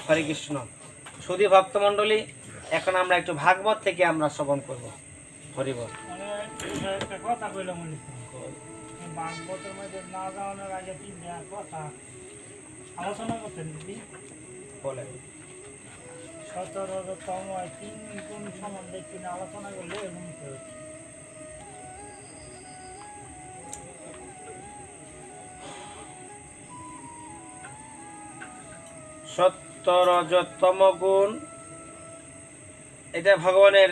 হরে কৃষ্ণ। সুধী ভক্তমণ্ডলী, এখন আমরা একটু ভাগবত থেকে আমরা শ্রবণ করব। হরি বল। একটা কথা কইলাম ভাগবতের মধ্যে না যাওয়ানোর আগে তিনটা কথা আলোচনা করতেন দিদি বলেন। 17তম 3 গুণ সম্বন্ধে কিনা আলোচনা করলে এরকম করে। 17তম গুণ, এটা ভগবানের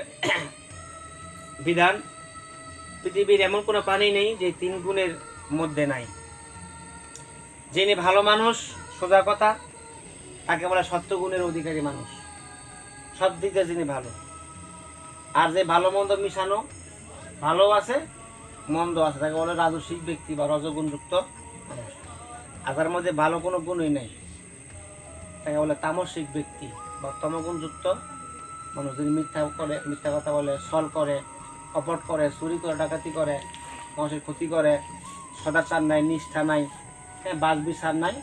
বিধান। পৃথিবীর এমন কোনো প্রাণী নেই যে 3 গুণের মধ্যে নাই। যিনি ভালো মানুষ, সোজা কথা, তাকে বলে 70 গুণের অধিকারী মানুষ, সব দিক দিয়ে যিনি ভালো। আর যে ভালো মন্দ মিশানো, ভালো আছে মন্দ আছে, তাকে বলে রাজসিক ব্যক্তি বা রজগুণযুক্ত মানুষ। আর তার মধ্যে ভালো কোনো গুণই নেই, তাকে বলে তামসিক ব্যক্তি বা তমগুণযুক্ত মানুষ। যিনি মিথ্যা করে, মিথ্যা কথা বলে, ছল করে, কপট করে, চুরি করে, ডাকাতি করে, মানুষের ক্ষতি করে, সদাচার নাই, নিষ্ঠা নাই, বাজ বিচার নাই,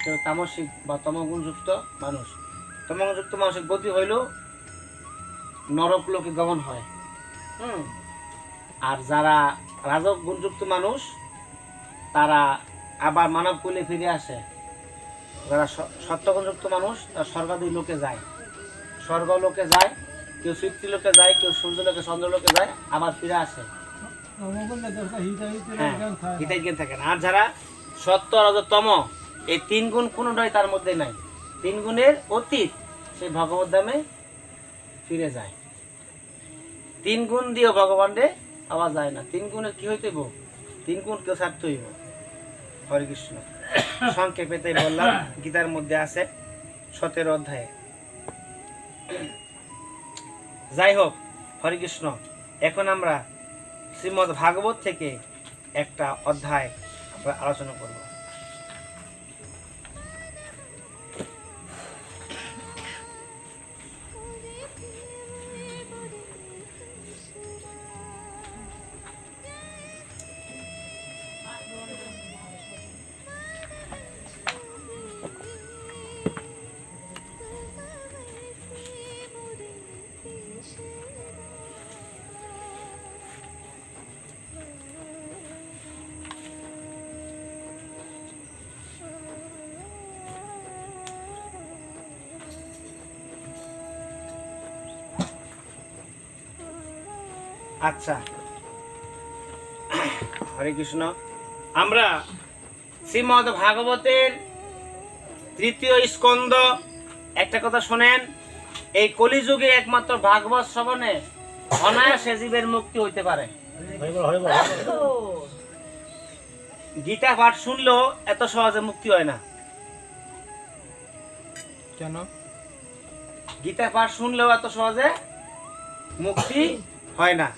কেউ তামসিক বা তমগুণযুক্ত মানুষ। তমগুণযুক্ত মানুষের গতি হইল নরক লোকে গমন হয়। আর যারা রাজক গুণযুক্ত মানুষ, তারা আবার মানব কুলে ফিরে আসে। যারা সত্যগুণযুক্ত মানুষ, তারা স্বর্গাদি লোকে যায়, স্বর্গ লোকে যায়, কেউ পিতৃলোকে যায়, কেউ সূর্যলোকে, চন্দ্রলোকে যায়, আবার ফিরে আসে। হিতাই জ্ঞান থাকে না। আর যারা সত্য, রজতম, এই 3 গুণ কোনোটাই তার মধ্যে নাই, 3 গুণের অতীত, সে ভগবত ধামে ফিরে যায়। 3 গুণ দিয়েও ভগবানরে পাওয়া যায় না। 3 গুণের কি হইতে হইব? 3 গুণ কেউ ছাড়তে হইব। হরে কৃষ্ণ। সংক্ষেপে তাই বললাম, গীতার মধ্যে আছে 17 অধ্যায়ে। যাই হোক, হরে কৃষ্ণ। এখন আমরা শ্রীমদ্ ভাগবত থেকে একটা অধ্যায় আমরা আলোচনা করব। আচ্ছা, হরে কৃষ্ণ। আমরা শ্রীমদ্ ভাগবতের 3য় স্কন্ধ, একটা কথা শোনেন, এই কলিযুগে একমাত্র ভাগবত শ্রবণে অনায়াসে জীবের মুক্তি হইতে পারে। গীতা পাঠ শুনলেও এত সহজে মুক্তি হয় না। কেন? গীতা পাঠ শুনলেও এত সহজে মুক্তি হয় না,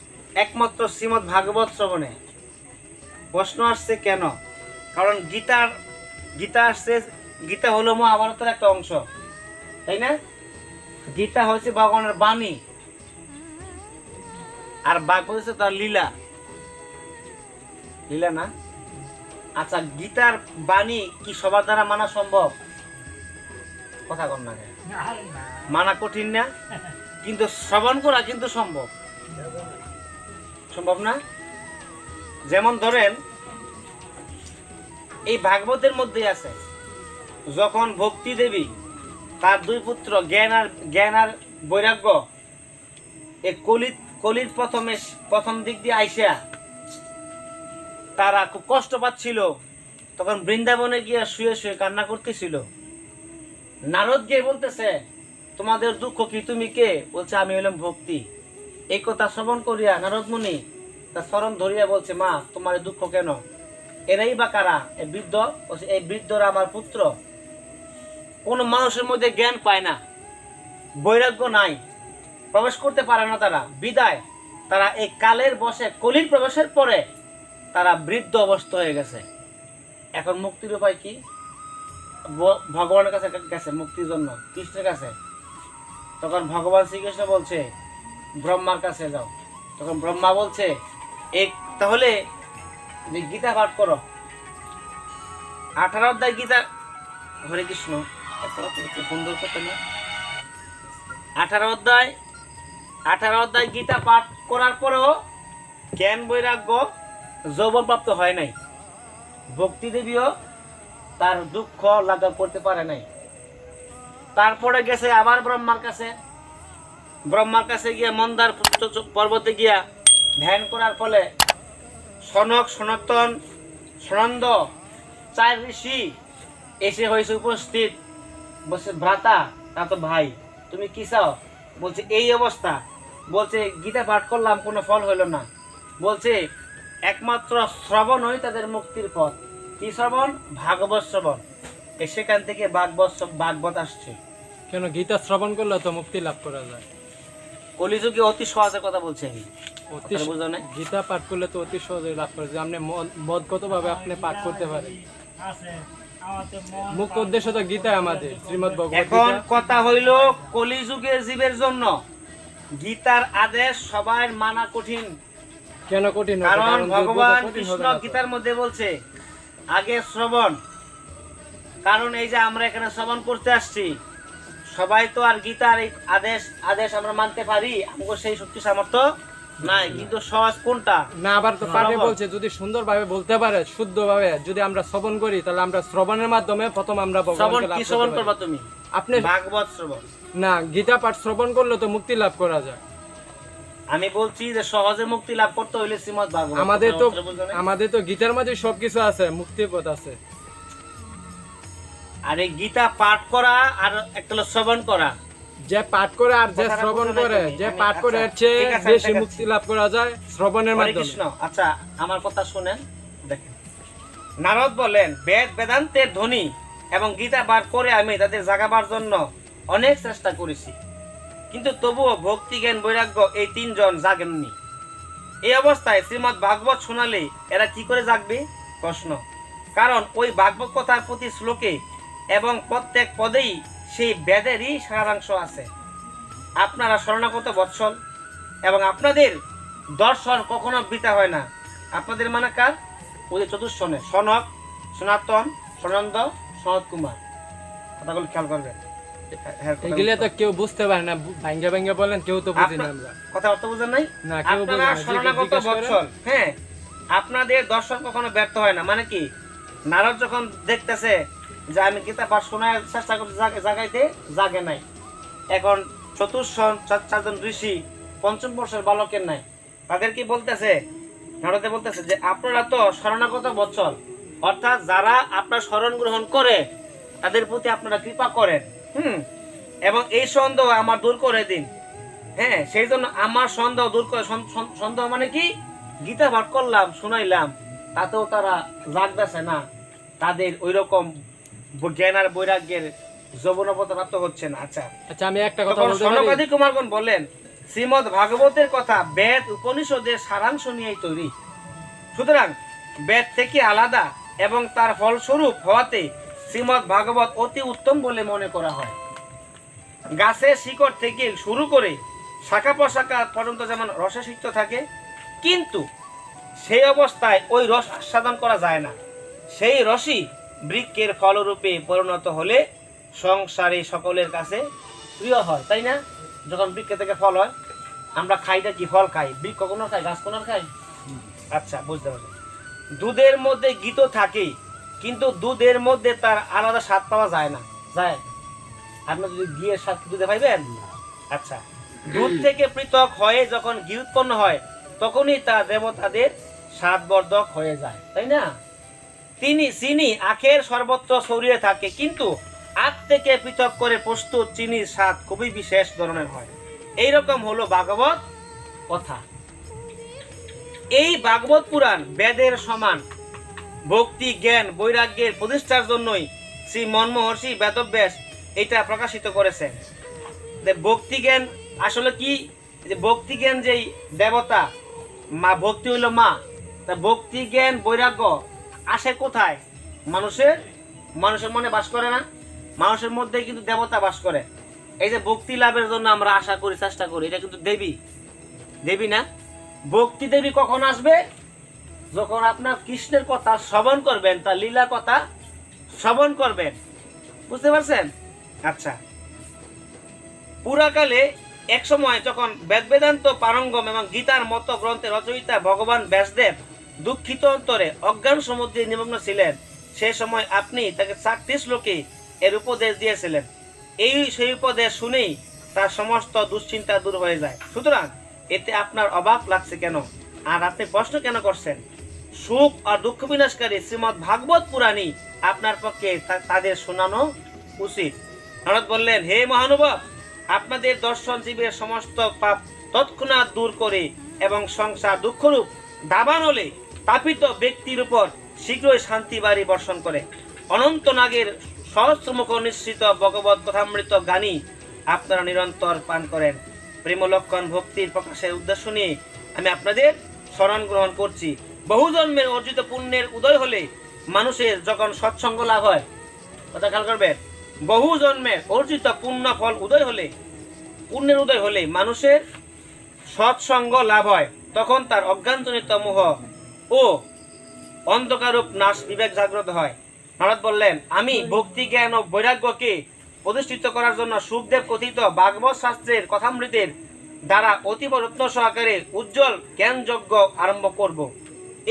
একমাত্র শ্রীমদ্ ভাগবত শ্রবণে। প্রশ্ন আসছে কেন? কারণ গীতা আসছে, গীতা হলো মহাভারতের একটা অংশ, তাই না? গীতা হচ্ছে ভগবানের বাণী, আর ভাগবত হচ্ছে তার লীলা। লীলা না? আচ্ছা, গীতার বাণী কি সবার দ্বারা মানা সম্ভব? কথা কন না, মানা কঠিন না, কিন্তু শ্রবণ করা কিন্তু সম্ভব। সম্ভব না? যেমন ধরেন, এই ভাগবতের মধ্যে আছে, যখন ভক্তি দেবী তার 2 পুত্র জ্ঞান আর বৈরাগ্য এই কলির প্রথম দিক দিয়ে আইসা তারা খুব কষ্ট পাচ্ছিল, তখন বৃন্দাবনে গিয়ে শুয়ে শুয়ে কান্না করতেছিল। নারদ গিয়ে বলতেছে, তোমাদের দুঃখ কি, তুমি কে? বলছে, আমি হলাম ভক্তি। এই কথা শ্রবণ করিয়া নারদ মুনি তার চরণ ধরিয়া বলছে, মা, তোমার দুঃখ কেন? এরাই বা কারা? এই বৃদ্ধ। এই বৃদ্ধরা আমার পুত্র। কোন মানুষের মধ্যে জ্ঞান পায় না, বৈরাগ্য নাই, প্রবেশ করতে পারে না তারা, বিদায় তারা এই কালের বসে, কলির প্রবেশের পরে তারা বৃদ্ধ অবস্থা হয়ে গেছে। এখন মুক্তির উপায় কি? ভগবানের কাছে গেছে মুক্তির জন্য, কৃষ্ণের কাছে। তখন ভগবান শ্রীকৃষ্ণ বলছে, ব্রহ্মার কাছে যাও। তখন ব্রহ্মা বলছে, তাহলে গীতা পাঠ করো। 18 অধ্যায় গীতা। হরে কৃষ্ণ। এত সুন্দর কথা না। 18 অধ্যায় গীতা পাঠ করার পরেও জ্ঞান বৈরাগ্য যৌবন প্রাপ্ত হয় নাই। ভক্তি দেবীও তার দুঃখ লাঘব করতে পারে নাই। তারপরে গেছে আবার ব্রহ্মার কাছে গিয়া মন্দার পর্বতে গিয়া ধ্যান করার ফলে সনক, সনাতন, সনন্দ 4 ঋষি এসে হয়েছে উপস্থিত। বলছে ভ্রাতা, তা তো ভাই, তুমি কি চাও? বলছে এই অবস্থা। বলছে গীতা পাঠ করলাম, কোনো ফল হইল না। বলছে একমাত্র শ্রবণই তাদের মুক্তির পথ। কি শ্রবণ? ভাগবত শ্রবণ। সেখান থেকে ভাগবত আসছে। কেন গীতা শ্রবণ করলে তো মুক্তি লাভ করা যায়? কলিযুগে অতি সহজের কথা বলছে আমি। অতি কথাটা বুঝো নাই? গীতা পাঠ করলে তো অতি সহজে লাভ করা যায়। আপনি মদগতভাবে আপনি পাঠ করতে পারেন। আছে আমাদের মন মুখ্য উদ্দেশ্য তো গীতা আমাদের শ্রীমদ্ ভগবত এখন গীতা। কথা হইল কলিযুগের জীবের জন্য গীতার আদেশ সবার মানা কঠিন। কেন কঠিন হবে? কারণ কারণ ভগবান কঠিন কৃষ্ণ হবে না তো। গীতার মধ্যে বলছে আগে শ্রবণ। কারণ এই যে আমরা এখানে শ্রবণ করতে আসছি, সবাই তো আর গীতার এই আদেশ আমরা মানতে পারি? আমাকে সেই শক্তি সামর্থ্য নাই। কিন্তু সহজ কোনটা? না, আবার তো পাঠে শ্রবণ। বলছে যদি সুন্দরভাবে বলতে পারে, শুদ্ধভাবে যদি আমরা শ্রবণ করি, তাহলে আমরা শ্রবণের মাধ্যমে প্রথম আমরা শ্রবণ ভগবানকে লাভ কি করতে শ্রবণ পারি। করবা তুমি? আপনি ভাগবত শ্রবণ। না, গীতা পাঠ শ্রবণ করলে তো মুক্তি লাভ করা যায়। আমি বলছি যে সহজে মুক্তি লাভ করতে হইলে শ্রীমদ্ ভাগবত। আমাদের তো গীতার মধ্যে সবকিছু আছে, মুক্তির পথ আছে। আর এই গীতা পাঠ করা আর একটা হলো শ্রবণ করা। যে পাঠ করে আর যে কথাটা শ্রবণ বুঝো নাই করে, তুমি? যে আমি- পাঠ করে আচ্ছা, এর চেয়ে ঠিক আছে, বেশি ঠিক আছে। মুক্তি লাভ করা যায় শ্রবণের হরে মাধ্যমে। কৃষ্ণ। আচ্ছা, আমার কথা শুনেন, দেখেন। নারদ বলেন বেদান্তের ধ্বনি এবং গীতা বার করে আমি তাদের জাগাবার জন্য অনেক চেষ্টা করেছি, কিন্তু তবুও ভক্তি, জ্ঞান, বৈরাগ্য এই 3 জন জাগেননি। এই অবস্থায় শ্রীমদ্ ভাগবত শোনালে এরা কি করে জাগবে? প্রশ্ন। কারণ ওই ভাগবত কথার প্রতি শ্লোকে এবং প্রত্যেক পদেই সেই বেদেরই সারাংশ আছে। আপনারা শরণাগত বৎসল এবং আপনাদের দর্শন কখনো বৃথা হয় না। আপনাদের মানে কার? ওই চতুর্শনে সনক, সনাতন, সনন্দ, সনত কুমার। কথাগুলো খেয়াল করবেন। এগুলো তো কেউ বুঝতে পারে না, ভাঙ্গা ভাঙ্গা বলেন, কেউ তো বুঝি না আমরা। কথা অর্থ বুঝেন নাই? না, কেউ বুঝে আপনারা না। শরণাগত জিজ্ঞেস করে। বৎসল, হ্যাঁ, আপনাদের দর্শন কখনো ব্যর্থ হয় না। মানে কি? নারদ যখন দেখতেছে যে আমি গীতা পাঠ শোনার চেষ্টা করতে জাগাইতে, জাগে নাই। এখন চতুর্শন 4 ঋষি 5ম বর্ষের বালকের নাই, তাদের কি বলতেছে? নারদে বলতেছে যে আপনারা তো শরণাগত বৎসল, অর্থাৎ যারা আপনার শরণ গ্রহণ করে তাদের প্রতি আপনারা কৃপা করেন, এবং এই সন্দেহ আমার দূর করে দিন। হ্যাঁ, সেই জন্য আমার সন্দেহ দূর করে। সন্দেহ মানে কি? গীতা পাঠ করলাম, শুনাইলাম, তাতেও তারা জাগতেছে না, তাদের ওই রকম জ্ঞান আর বৈরাগ্যের যৌবনবতা প্রাপ্ত হচ্ছে না। আচ্ছা, আচ্ছা, আমি একটা কথা তখন বলতে পারি? সনকাদি কুমারগণ বললেন শ্রীমদ্ ভাগবতের কথা বেদ উপনিষদের সারাংশ নিয়েই তৈরি। সুতরাং বেদ থেকে আলাদা এবং তার ফলস্বরূপ হওয়াতে শ্রীমদ্ ভাগবত অতি উত্তম বলে মনে করা হয়। গাছের শিকড় থেকে শুরু করে শাখা প্রশাখা পর্যন্ত যেমন রসে সিক্ত থাকে, কিন্তু সেই অবস্থায় ওই রস আস্বাদন করা যায় না। সেই রসই বৃক্ষের ফলরূপে পরিণত হলে সংসারে সকলের কাছে প্রিয় হয়, তাই না? যখন বৃক্ষ থেকে ফল হয়, আমরা খাইটা কি? ফল খাই। বৃক্ষ কোনো খাই, গাছ কোনো খাই? আচ্ছা, বুঝতে পারছি। দুধের মধ্যে গীত থাকে, কিন্তু দুধের মধ্যে তার আলাদা স্বাদ পাওয়া যায় না। যায়? আপনি যদি ঘিয়ের স্বাদ দুধে পাইবেন? আচ্ছা, দুধ থেকে পৃথক হয়ে যখন ঘি উৎপন্ন হয়, তখনই তা দেবতাদের স্বাদবর্ধক হয়ে যায়, তাই না? চিনি আখের সর্বত্র ছড়িয়ে থাকে, কিন্তু আখ থেকে পৃথক করে প্রস্তুত চিনির স্বাদ খুবই বিশেষ ধরনের হয়। এইরকম হলো ভাগবত কথা। এই ভাগবত পুরাণ বেদের সমান ভক্তি, জ্ঞান, বৈরাগ্যের প্রতিষ্ঠার জন্যই শ্রী মনমহর্ষি বেদব্যাস এটা প্রকাশিত করেছেন। ভক্তি জ্ঞান আসলে কি? যে ভক্তি জ্ঞান যেই দেবতা, মা ভক্তি হইল মা, তা ভক্তি জ্ঞান বৈরাগ্য আসে কোথায়? মানুষের মনে বাস করে না? মানুষের মধ্যে কিন্তু দেবতা বাস করে। এই যে ভক্তি লাভের জন্য আমরা আশা করি, চেষ্টা করি, এটা কিন্তু দেবী না? ভক্তি দেবী কখন আসবে? যখন আপনার কৃষ্ণের কথা শ্রবণ করবেন, তার লীলা কথা শ্রবণ করবেন। বুঝতে পারছেন? আচ্ছা, পুরাকালে এক সময় যখন বেদ বেদান্ত পারঙ্গম এবং গীতার মতো গ্রন্থের রচয়িতা ভগবান ব্যাসদেব দুঃখিত অন্তরে অজ্ঞান সমুদ্রে নিমগ্ন ছিলেন, সে সময় আপনি তাকে 4টি শ্লোকে এর উপদেশ দিয়েছিলেন। সেই উপদেশ শুনেই তার সমস্ত দুশ্চিন্তা দূর হয়ে যায়। সুতরাং এতে আপনার অবাক লাগছে কেন, আর আপনি প্রশ্ন কেন করছেন? সুখ আর দুঃখ বিনাশকারী শ্রীমৎ ভাগবত পুরাণী আপনার পক্ষে তাদের শোনানো উচিত। নারদ বললেন, হে মহানুভব, আপনাদের দর্শন জীবের সমস্ত পাপ তৎক্ষণাৎ দূর করে এবং সংসার দুঃখরূপ দাবানলে তাপিত ব্যক্তির উপর শীঘ্রই শান্তি বাড়ি বর্ষণ করে। অনন্ত নাগের সহস্রমুখ নিশ্চিত ভগবত কথামৃত গানী আপনারা নিরন্তর পান করেন। প্রেম লক্ষণ ভক্তির প্রকাশের উদ্দেশ্য নিয়ে আমি আপনাদের শরণ গ্রহণ করছি। বহু জন্মের অর্জিত পুণ্যের উদয় হলে মানুষের যখন সৎসঙ্গ লাভ হয়, কথা খেয়াল করবেন, বহু জন্মের অর্জিত পুণ্য ফল পুণ্যের উদয় হলে মানুষের সৎসঙ্গ লাভ হয়, তখন তার অজ্ঞানজনিত মোহ ও অন্ধকারূপ নাশ বিবেক জাগ্রত হয়। নারদ বললেন, আমি ভক্তি জ্ঞান ও বৈরাগ্যকে প্রতিষ্ঠিত করার জন্য সুখদেব কথিত ভাগবত শাস্ত্রের কথামৃতের দ্বারা অতীব যত্ন সহকারে উজ্জ্বল জ্ঞান যজ্ঞ আরম্ভ করব।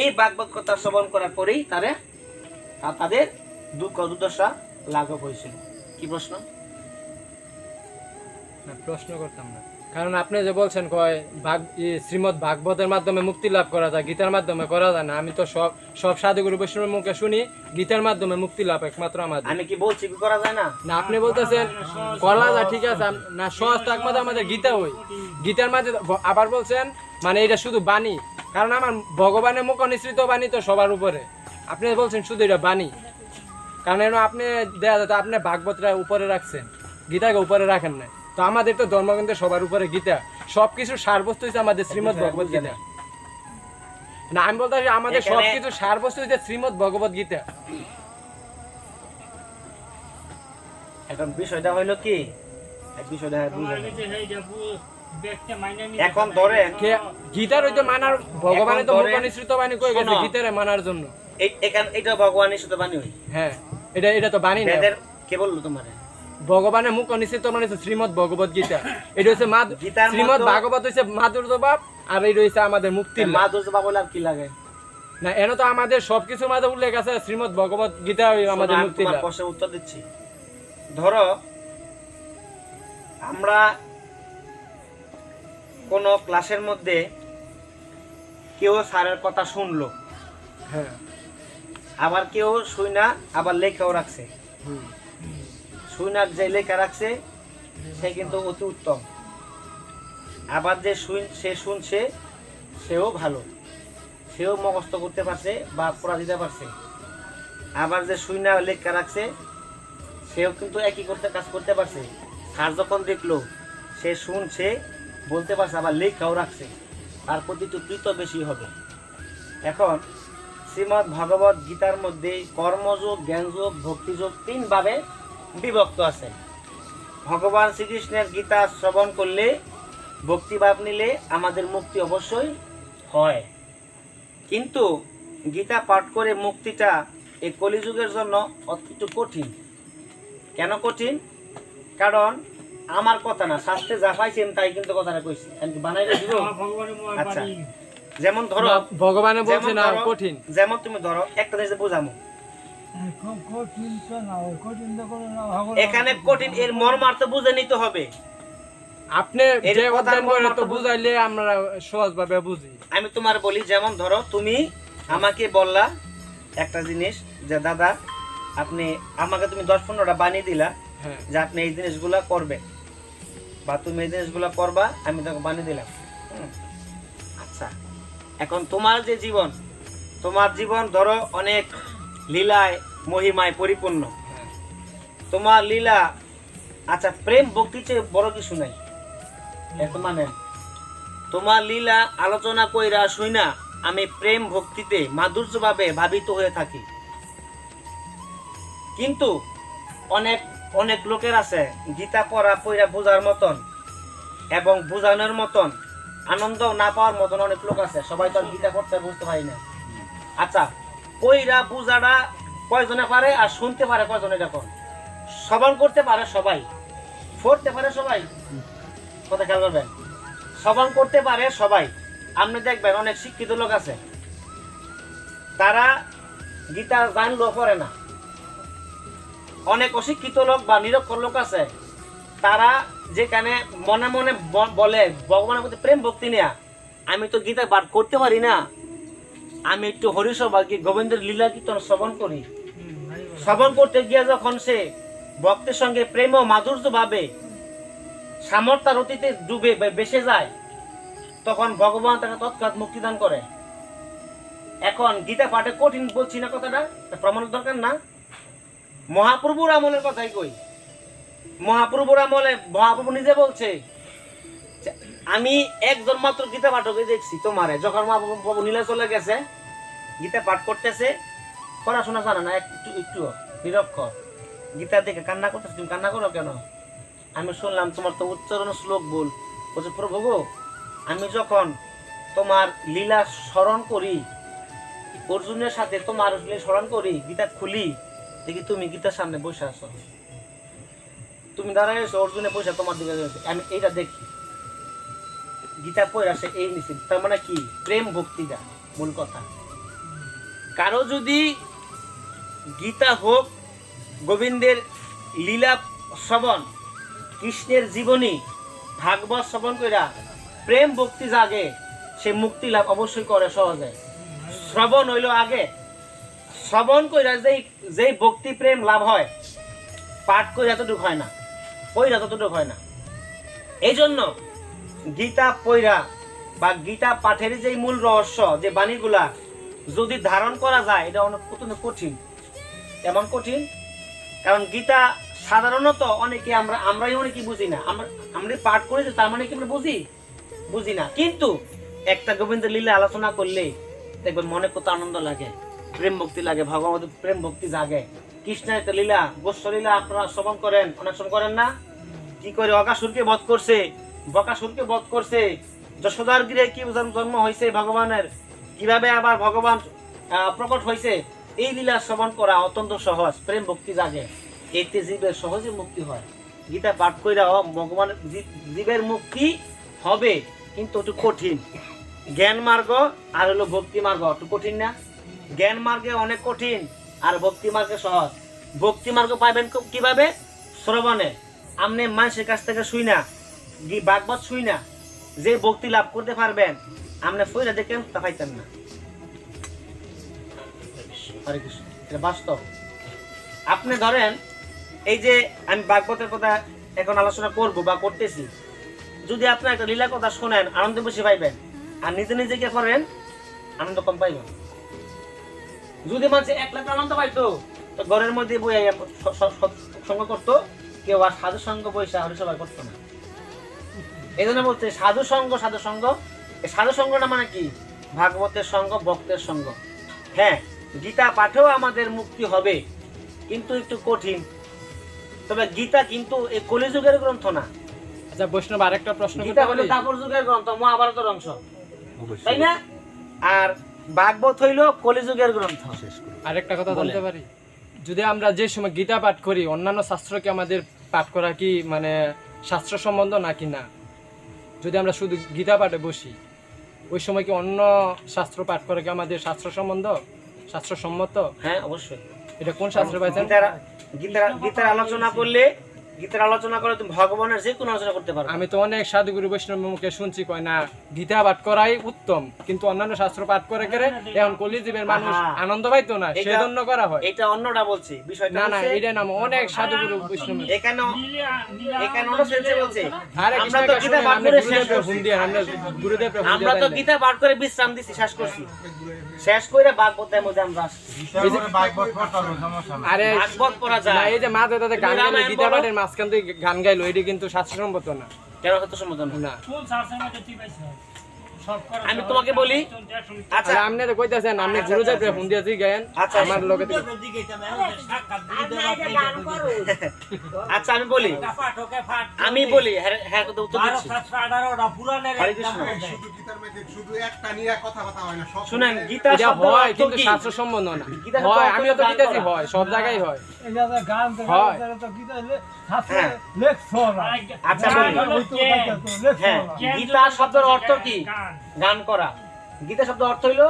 এই ভাগবত কথা শ্রবণ করার পরেই তাদের দুঃখ দুর্দশা লাঘব হয়েছিল। কি প্রশ্ন? না, প্রশ্ন করতাম না, কারণ আপনি যে বলছেন শ্রীমৎ ভাগবতের মাধ্যমে মুক্তি লাভ করা যায়, গীতার মাধ্যমে করা যায় না। আমি তো সব সাধুগুরু বৈষ্ণবের মুখে শুনি গীতার মাধ্যমে মুক্তি লাভ একমাত্র আমাদের। আমি কি বলছি কি করা যায় না? না, আপনি বলতেছেন করা যায়, ঠিক আছে, না সহজ তো একমাত্র আমাদের গীতা। ওই গীতার মাঝে আবার বলছেন মানে এটা শুধু বাণী, কারণ আমার ভগবানের মুখ নিঃসৃত বাণী তো সবার উপরে। আপনি বলছেন শুধু এটা বাণী, কারণ আপনি দেয়া যেত আপনি ভাগবতটা উপরে রাখছেন, গীতাকে উপরে রাখেন না। তো আমাদের তো ধর্মগ্রন্থে সবার উপরে গীতা, সবকিছু সারবস্তু হচ্ছে আমাদের শ্রীমৎ ভগবত গীতা। না, আমি বলতে আমাদের সবকিছু সারবস্তু হচ্ছে শ্রীমৎ ভগবত গীতা। এখন বিষয়টা হইলো কি, বিষয়টা এখন ধরেন গীতার ওই তো মানার ভগবানের তো মুখ নিঃসৃত বাণী কই গেছে গীতারে মানার জন্য। এটা ভগবানের নিঃসৃত বাণী হই। হ্যাঁ, এটা তো বাণী না। কে বললো তোমারে? ভগবানের মুখ নিঃসৃত মানে শ্রীমৎ ভগবত গীতা। এটা হচ্ছে শ্রীমৎ ভাগবত হচ্ছে মাধুর্য ভাব, আর এটা হচ্ছে আমাদের মুক্তির মাধুর্য ভাব। বলে আর কি লাগে না, এনে তো আমাদের সবকিছুর মাঝে উল্লেখ আছে শ্রীমৎ ভগবত গীতা আমাদের মুক্তির লাভ। প্রশ্নের উত্তর দিচ্ছি। ধরো আমরা কোন ক্লাসের মধ্যে কেউ স্যারের কথা শুনলো, হ্যাঁ, আবার কেউ শুই না আবার লেখাও রাখছে। শুইনার যে লেখা রাখছে সে কিন্তু অতি উত্তম, আবার যে সে শুনছে সেও ভালো, সেও মুখস্থ করতে পারছে বা পড়া দিতে পারছে। আবার যে শুইনা লেখা রাখছে সেও কিন্তু একই কাজ করতে পারছে। স্যার যখন দেখলো সে শুনছে, বলতে পারছে, আবার লেখাও রাখছে, তার প্রতি তো কৃত বেশি হবে। এখন শ্রীমৎ ভাগবত গীতার মধ্যে কর্মযোগ, জ্ঞানযোগ, ভক্তিযোগ 3 ভাবে বিভক্ত আছে। ভগবান শ্রীকৃষ্ণের গীতা শ্রবণ করলে, ভক্তিভাব নিলে আমাদের মুক্তি অবশ্যই হয়, কিন্তু গীতা পাঠ করে মুক্তিটা এই কলিযুগের জন্য অত্যন্ত কঠিন। কেন কঠিন? কারণ আমার কথা না, শাস্ত্রে যা পাইছেন তাই কিন্তু কথাটা কইছি, বানাইলে দিব। আচ্ছা, যেমন ধরো ভগবানে বলছে না কঠিন, যেমন তুমি ধরো একটা জিনিস বোঝামো, এখানে কঠিন এর মর্মার্থ বুঝে নিতে হবে। আপনি যে অধ্যয়ন করেন তো বুঝাইলে আমরা সহজভাবে বুঝি। আমি তোমার বলি, যেমন ধরো তুমি আমাকে বললা একটা জিনিস যে দাদা আপনি আমাকে তুমি 10-15টা বানিয়ে দিলা যে আপনি এই জিনিসগুলা করবেন বা তুমি এই জিনিসগুলা করবা, আমি তোমাকে বানিয়ে দিলাম। আচ্ছা, এখন তোমার জীবন ধরো অনেক লীলায় মহিমায় পরিপূর্ণ, তোমার লীলা, আচ্ছা প্রেম ভক্তির চেয়ে বড় কিছু নাই। এখন মানে তোমার লীলা আলোচনা কইরা শুইনা আমি প্রেম ভক্তিতে মাধুর্যভাবে ভাবিত হয়ে থাকি, কিন্তু অনেক লোকের আছে গীতা পড়া বোঝার মতন এবং বোঝানোর মতন আনন্দ না পাওয়ার মতন অনেক লোক আছে। সবাই তো গীতা পড়তে বুঝতে পারি না। আচ্ছা, কইরা বুঝাটা কয়জনে পারে আর শুনতে পারে কয়জনে? দেখো শ্রবণ করতে পারে সবাই, পড়তে পারে সবাই, কথা খেয়াল করবেন, শ্রবণ করতে পারে সবাই। আপনি দেখবেন অনেক শিক্ষিত লোক আছে, তারা গীতা জানলেও পড়ে না। অনেক অশিক্ষিত লোক বা নিরক্ষর লোক আছে, তারা যেখানে মনে মনে বলে ভগবানের প্রতি প্রেম ভক্তি নেয়া, আমি তো গীতা পাঠ করতে পারি না, আমি একটু হরিসভা কি গোবিন্দের লীলা কীর্তন শ্রবণ করি। শ্রবণ করতে গিয়ে যখন সে ভক্তের সঙ্গে প্রেম ও মাধুর্য ভাবে সামর্থ্য অতীতে ডুবে বেসে যায়, তখন ভগবান তাকে তৎক্ষণাৎ মুক্তিদান করে। এখন গীতা পাঠে কঠিন বলছি না, কথাটা প্রমাণের দরকার না। মহাপ্রভুর আমলের কথাই কই, মহাপ্রভুর আমলে মহাপ্রভু নিজে বলছে, আমি একজন মাত্র গীতা পাঠকে দেখছি তোমারে, যখন মহাপ্রভু নীলা চলে গেছে, গীতা পাঠ করতেছে, পড়াশোনা জানে না একটু নিরক্ষর, গীতা দেখে কান্না করতেছে। তুমি কান্না করো কেন? আমি শুনলাম তোমার তো উচ্চারণ শ্লোক ভুল। বলছে প্রভু গো, আমি যখন তোমার লীলা স্মরণ করি, অর্জুনের সাথে তোমার স্মরণ করি, গীতা খুলি, দেখি তুমি গীতার সামনে বসে আছো, তুমি দাঁড়ায় আছো, অর্জুনের পয়সা তোমার দিকে, আমি এইটা দেখি, গীতা পড়ে আসে এই নিচে। তার মানে কি? প্রেম ভক্তিটা মূল কথা। কারো যদি গীতা হোক, গোবিন্দের লীলা শ্রবণ, কৃষ্ণের জীবনী, ভাগবত শ্রবণ কইরা প্রেম ভক্তি জাগে, সে মুক্তি লাভ অবশ্যই করে সহজে। শ্রবণ হইল আগে, শ্রবণ কইরা যেই ভক্তি প্রেম লাভ হয়, পাঠ করে এতটুকু হয় না, পইরা ততটুকু হয় না। এই জন্য গীতা পইরা বা গীতা পাঠের যে মূল রহস্য, যে বাণীগুলা যদি ধারণ করা যায়, এটা অনেক অত্যন্ত কঠিন। এমন কঠিন কারণ গীতা সাধারণত অনেকে আমরাই অনেকে বুঝি না। আমরা পাঠ করেছি, তার মানে কি আমরা বুঝি না। কিন্তু একটা গোবিন্দের লীলা আলোচনা করলে দেখবেন মনে কত আনন্দ লাগে, প্রেম ভক্তি লাগে, ভগবত প্রেম ভক্তি জাগে। কৃষ্ণের একটা লীলা, গোস্ব লীলা আপনারা শ্রবণ করেন, অনেক সময় করেন না? কি করে অকাসুরকে বধ করছে, বকাসুরকে বধ করছে, যশোদার গৃহে কি জন্ম হয়েছে ভগবানের, কিভাবে আবার ভগবান প্রকট হয়েছে, এই লীলা শ্রবণ করা অত্যন্ত সহজ, প্রেম ভক্তি জাগে, এতে জীবের সহজে মুক্তি হয়। গীতা পাঠ কইরা ভগবানের জীবের মুক্তি হবে, কিন্তু একটু কঠিন। জ্ঞান মার্গ আর হলো ভক্তি মার্গ একটু কঠিন না? জ্ঞান মার্গে অনেক কঠিন, আর ভক্তি মার্গে সহজ। ভক্তি মার্গ পাইবেন কিভাবে? শ্রবণে। আপনি মানুষের কাছ থেকে শুই না, ভাগবত শুই না, যে ভক্তি লাভ করতে পারবেন, আপনি ফইরা দেখেন তা পাইতেন না। হরে কৃষ্ণ, এটা বাস্তব। আপনি ধরেন, এই যে আমি ভাগবতের কথা এখন আলোচনা করব বা করতেছি, যদি আপনি একটা লীলা কথা শোনেন, আনন্দ বেশি পাইবেন, আর নিজে নিজে গিয়ে করেন, আনন্দ কম পাইবেন। যদি মানুষ 1 লাখ আনন্দ পাইতো, তো ঘরের মধ্যে বই সঙ্গ করতো, কেউ আর সাধু সঙ্গ বৈশা হরিসভা করতো না। এই জন্য বলছে সাধু সঙ্গ, সাধু সঙ্গ। এই সাধু সঙ্গটা মানে কি? ভাগবতের সঙ্গ, ভক্তের সঙ্গ। হ্যাঁ, গীতা পাঠেও আমাদের মুক্তি হবে, কিন্তু একটু কঠিন। তবে গীতা কিন্তু এই কলিযুগের গ্রন্থ না। আচ্ছা বৈষ্ণব, আরেকটা প্রশ্ন, গীতা হলো দ্বাপর যুগের গ্রন্থ, মহাভারতের অংশ, তাই না? আর ভাগবত হইল কলিযুগের গ্রন্থ। আরেকটা কথা বলতে পারি, যদি আমরা যে সময় গীতা পাঠ করি, অন্যান্য শাস্ত্রকে আমাদের পাঠ করা কি মানে শাস্ত্র সম্বন্ধ নাকি না? যদি আমরা শুধু গীতা পাঠে বসি, ওই সময় কি অন্য শাস্ত্র পাঠ করা কি আমাদের শাস্ত্র সম্বন্ধ, শাস্ত্রসম্মত? হ্যাঁ, অবশ্যই। এটা কোন শাস্ত্র পাইছেন? গীতার আলোচনা করলে, গীতার আলোচনা করে তুমি ভগবানের যে কোনো আলোচনা করতে পারো। আমি তো অনেক সাধুগুরু বৈষ্ণব মুখে শুনছি, কয় না গীতা পাঠ করাই উত্তম, কিন্তু অন্যান্য শাস্ত্র পাঠ করে এখন কলিযুগের মানুষ আনন্দ পাইতো না, সেজন্য করা হয়। এটা অন্যটা বলছি, বিষয়টা না না, এটা নাম অনেক সাধুগুরু বৈষ্ণব এখানে অন্য সেন্সে বলছে। আমরা তো গীতা পাঠ করে শেষ করছি, আমরা তো গীতা পাঠ করে বিশ্রাম দিছি, শেষ করছি, শেষ করে ভাগবতের মধ্যে আমরা আরে ভাগবত পড়া যায়। এই যে মা দাদা গান গাইলো, গীতা পাঠের মাঝখান থেকে গান গাইলো, এটা কিন্তু শাস্ত্রসম্মত না। কেন শাস্ত্রসম্মত না? কোন শাস্ত্রের মধ্যে তুই পাইছ? আমি তোমাকে বলি, আচ্ছা আরে আপনি তো কইতাছেন আপনি গুরু যাই ফোন দিয়েছি গায়েন আচ্ছা, আমার লগে থেকে আচ্ছা আমি বলি হ্যাঁ হ্যাঁ তো উত্তর দিচ্ছি। হরে কৃষ্ণ। শুধু একটা নিয়ে কথা হয় না, সব শুনেন, গীতা এটা শব্দের হয় অর্থ কিন্তু কি? শাস্ত্র সম্বন্ধ না গীতা শব্দের হয় অর্থ আমিও তো গান কইতাছি করা। হয় সব জায়গায় হয় এই যে গান হয়। তো গীতা শাস্ত্রে হ্যাঁ। লেখছরা আচ্ছা বলি, হ্যাঁ গীতা শব্দের অর্থ কি? গান করা। গীতা শব্দের অর্থ হইলো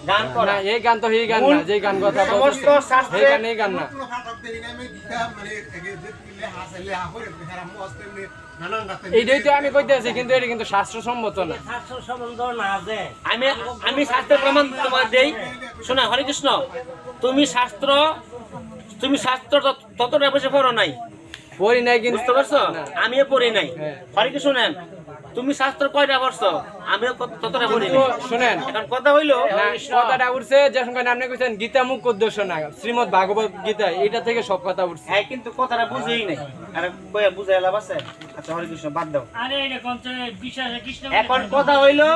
গান না করা। এই গান তো এই গান না যে গান কথা সমস্ত বলতেছে শাস্ত্রে এই গান এই গান না কোনো ফাটক দেই না, আমি গীতা মানে এগে যে লেখা আছে লেখা করে দেখার আমি অস্তে নানান রাতে এইটাই তো আমি কইতেছি কিন্তু এটা কিন্তু শাস্ত্রসম্মত না আমি শাস্ত্রের প্রমাণ তোমার দেই। শোনা, হরে কৃষ্ণ, তুমি শাস্ত্র ততটা বেশি পড়ো নাই, পড়ি নাই কিন্তু বুঝতে পারছো? না। আমিও পড়ি নাই। হ্যাঁ। হরে কৃষ্ণ নেন, তুমি শাস্ত্র কয়টা পড়ছো? আমিও ততটা পড়ি তো নাই। শুনেন এখন কথা হইলো, না, কথাটা উঠছে যে সঙ্গে আপনি কইছেন গীতা মুখ উদ্দেশ্য না শ্রীমদ ভাগবত গীতা এটা থেকে সব কথা উঠছে হ্যাঁ কিন্তু কথাটা বুঝেই নাই। আরে কইয়া বুঝাই লাভ আছে? আচ্ছা হরে কৃষ্ণ বাদ দাও। এখন কথা হইলো,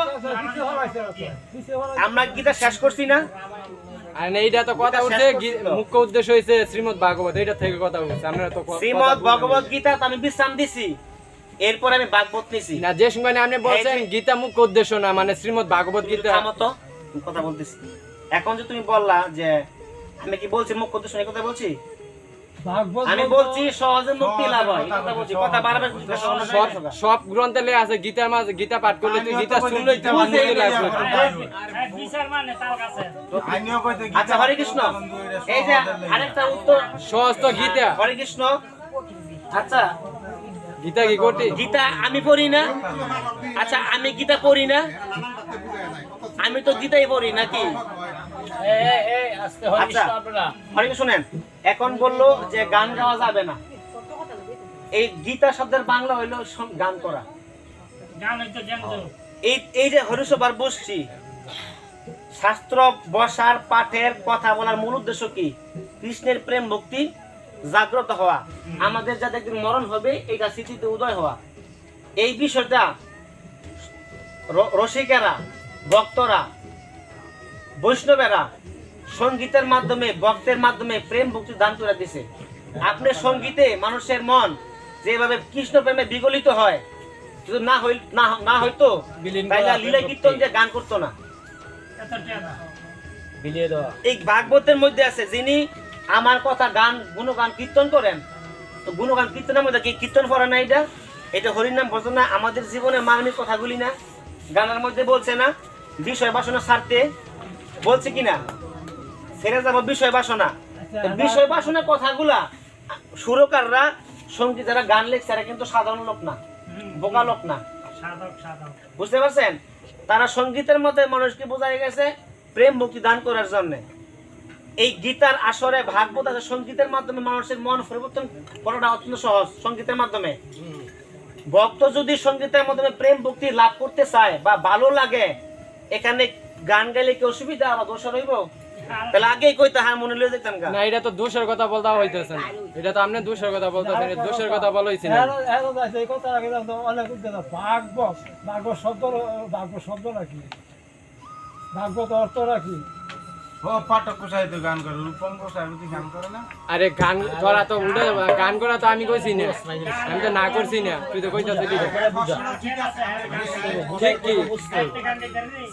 আমরা গীতা শেষ করছি না? আর এইটা তো কথা এটা উঠছে শেষ করছিল। মুখ্য উদ্দেশ্য হইছে শ্রীমদ ভাগবত এটা থেকে কথা উঠছে আপনারা তো শ্রীমদ ভগবত গীতা তো আমি বিশ্রাম দিছি, এরপর আমি ভাগবত নিছি। না যে সঙ্গে আপনি বলছেন এই যে- গীতা মুখ্য উদ্দেশ্য না মানে শ্রীমদ ভাগবত গীতা থামো তো, আমি কথা বলতেছি। এখন যে তুমি বললা যে আমি কি বলছি মুখ্য উদ্দেশ্য, এই কথা বলছি? আমি বলছি সহজে মুক্তি লাভ হয়, এই কথা বলছি। কথা বারবার সব সব গ্রন্থে লেখা আছে গীতার মাঝে গীতা পাঠ করলে তুই গীতা শুনলেই তুই মুক্তি লাভ করবি আচ্ছা হরে কৃষ্ণ, এই যে আরেকটা উত্তর, সহজ তো গীতা হরে কৃষ্ণ। আচ্ছা গীতা কি করতি গীতা আমি পড়ি না, আচ্ছা আমি গীতা পড়ি না, নানান রাতে বুঝায় নাই কত আমি তো গীতাই পড়ি নাকি? আচ্ছা হরে কৃষ্ণ শুনেন, এখন বললো যে গান গাওয়া যাবে না। এই গীতা শব্দের বাংলা হইলো গান করা। এই যে হরিসভার বসছি, শাস্ত্র বসার পাঠের কথা বলার মূল উদ্দেশ্য কি? কৃষ্ণের প্রেম ভক্তি জাগ্রত হওয়া, আমাদের যাতে একদিন মরণ হবে এটা স্মৃতিতে উদয় হওয়া। এই বিষয়টা রসিকেরা, ভক্তরা, বৈষ্ণবেরা সঙ্গীতের মাধ্যমে, ভক্তের মাধ্যমে প্রেম ভক্তি দান করে দিছে। আপনি সঙ্গীতে মানুষের মন যেভাবে কৃষ্ণ প্রেমে বিগলিত হয়, যদি না হইতো তাইলে লীলা কীর্তন দিয়ে গান করতো না। এই ভাগবতের মধ্যে আছে যিনি আমার কথা গান গুণগান কীর্তন করেন, তো গুণগান কীর্তনের মধ্যে কি কীর্তন করা না? এটা হরিনাম ভজন না? আমাদের জীবনের মানবিক কথাগুলি না? গানের মধ্যে বলছে না বিষয় বাসনা ছাড়তে, বলছে কিনা ছেড়ে যাবো বিষয় বাসনা। তো বিষয় বাসনা কথাগুলা সুরকাররা, সঙ্গীত যারা গান লেখছে তারা কিন্তু সাধারণ লোক না, বোকা লোক না, বুঝতে পারছেন? তারা সঙ্গীতের মধ্যে মানুষকে বোঝাই গেছে প্রেম মুক্তি দান করার জন্য। এই গীতার আসরে ভাগবত আছে সঙ্গীতের মাধ্যমে মানুষের মন পরিবর্তন করাটা অত্যন্ত সহজ। সঙ্গীতের মাধ্যমে ভক্ত যদি সঙ্গীতের মাধ্যমে প্রেম ভক্তি লাভ করতে চায় বা ভালো লাগে, এখানে গান গাইলে কি অসুবিধা বা দোষ রইব? তাহলে আগেই কইতে হারমোনি লয়ে যেতাম গা। না এটা তো দোষের কথা বলতে হইতেছে না, এটা তো আপনি দোষের কথা বলতেছেন, দোষের কথা বলাইছি না এই কথা আগে তো অনেক ভাগবত শব্দ রাখি, ভাগবত অর্থ রাখি। পাঠক কোথায় তো গান করে, রূপম কোথায় গান করে না? আরে গান করা তো উল্টো, গান করা তো আমি কইছি না, আমি তো না করছি না, তুই তো কইতাছিস ঠিক আছে, ঠিক কি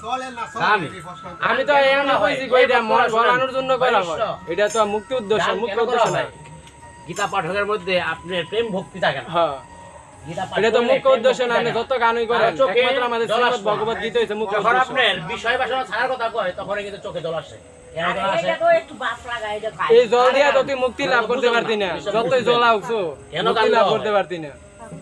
চলে না গান। চলে আমি তো এমন কইছি কইটা মন বলানোর জন্য করা হয়, এটা তো মুক্তি উদ্দেশ্য, মুখ্য উদ্দেশ্য নাই। গীতা পাঠকের মধ্যে আপনার প্রেম ভক্তি থাকে না। হ্যাঁ গীতা পাঠ এটা তো করলে মুখ্য প্রেম উদ্দেশ্য ভক্তি না, আপনি থাকে যত গানই করেন আর চোখে একমাত্র আমাদের জল শ্রীমদ আসে না। ভগবত গীতা হইছে মুখ্য যখন উদ্দেশ্য। আপনার বিষয় বাসনা ছাড়ার কথা কয় তখন কিন্তু চোখে জল আসে। এর জল আসে। এই জল দিয়া তো তুই মুক্তি লাভ করতে পারতি না, যতই জল আউছো কেন মুক্তি গান লাভ গাও? করতে পারতি না।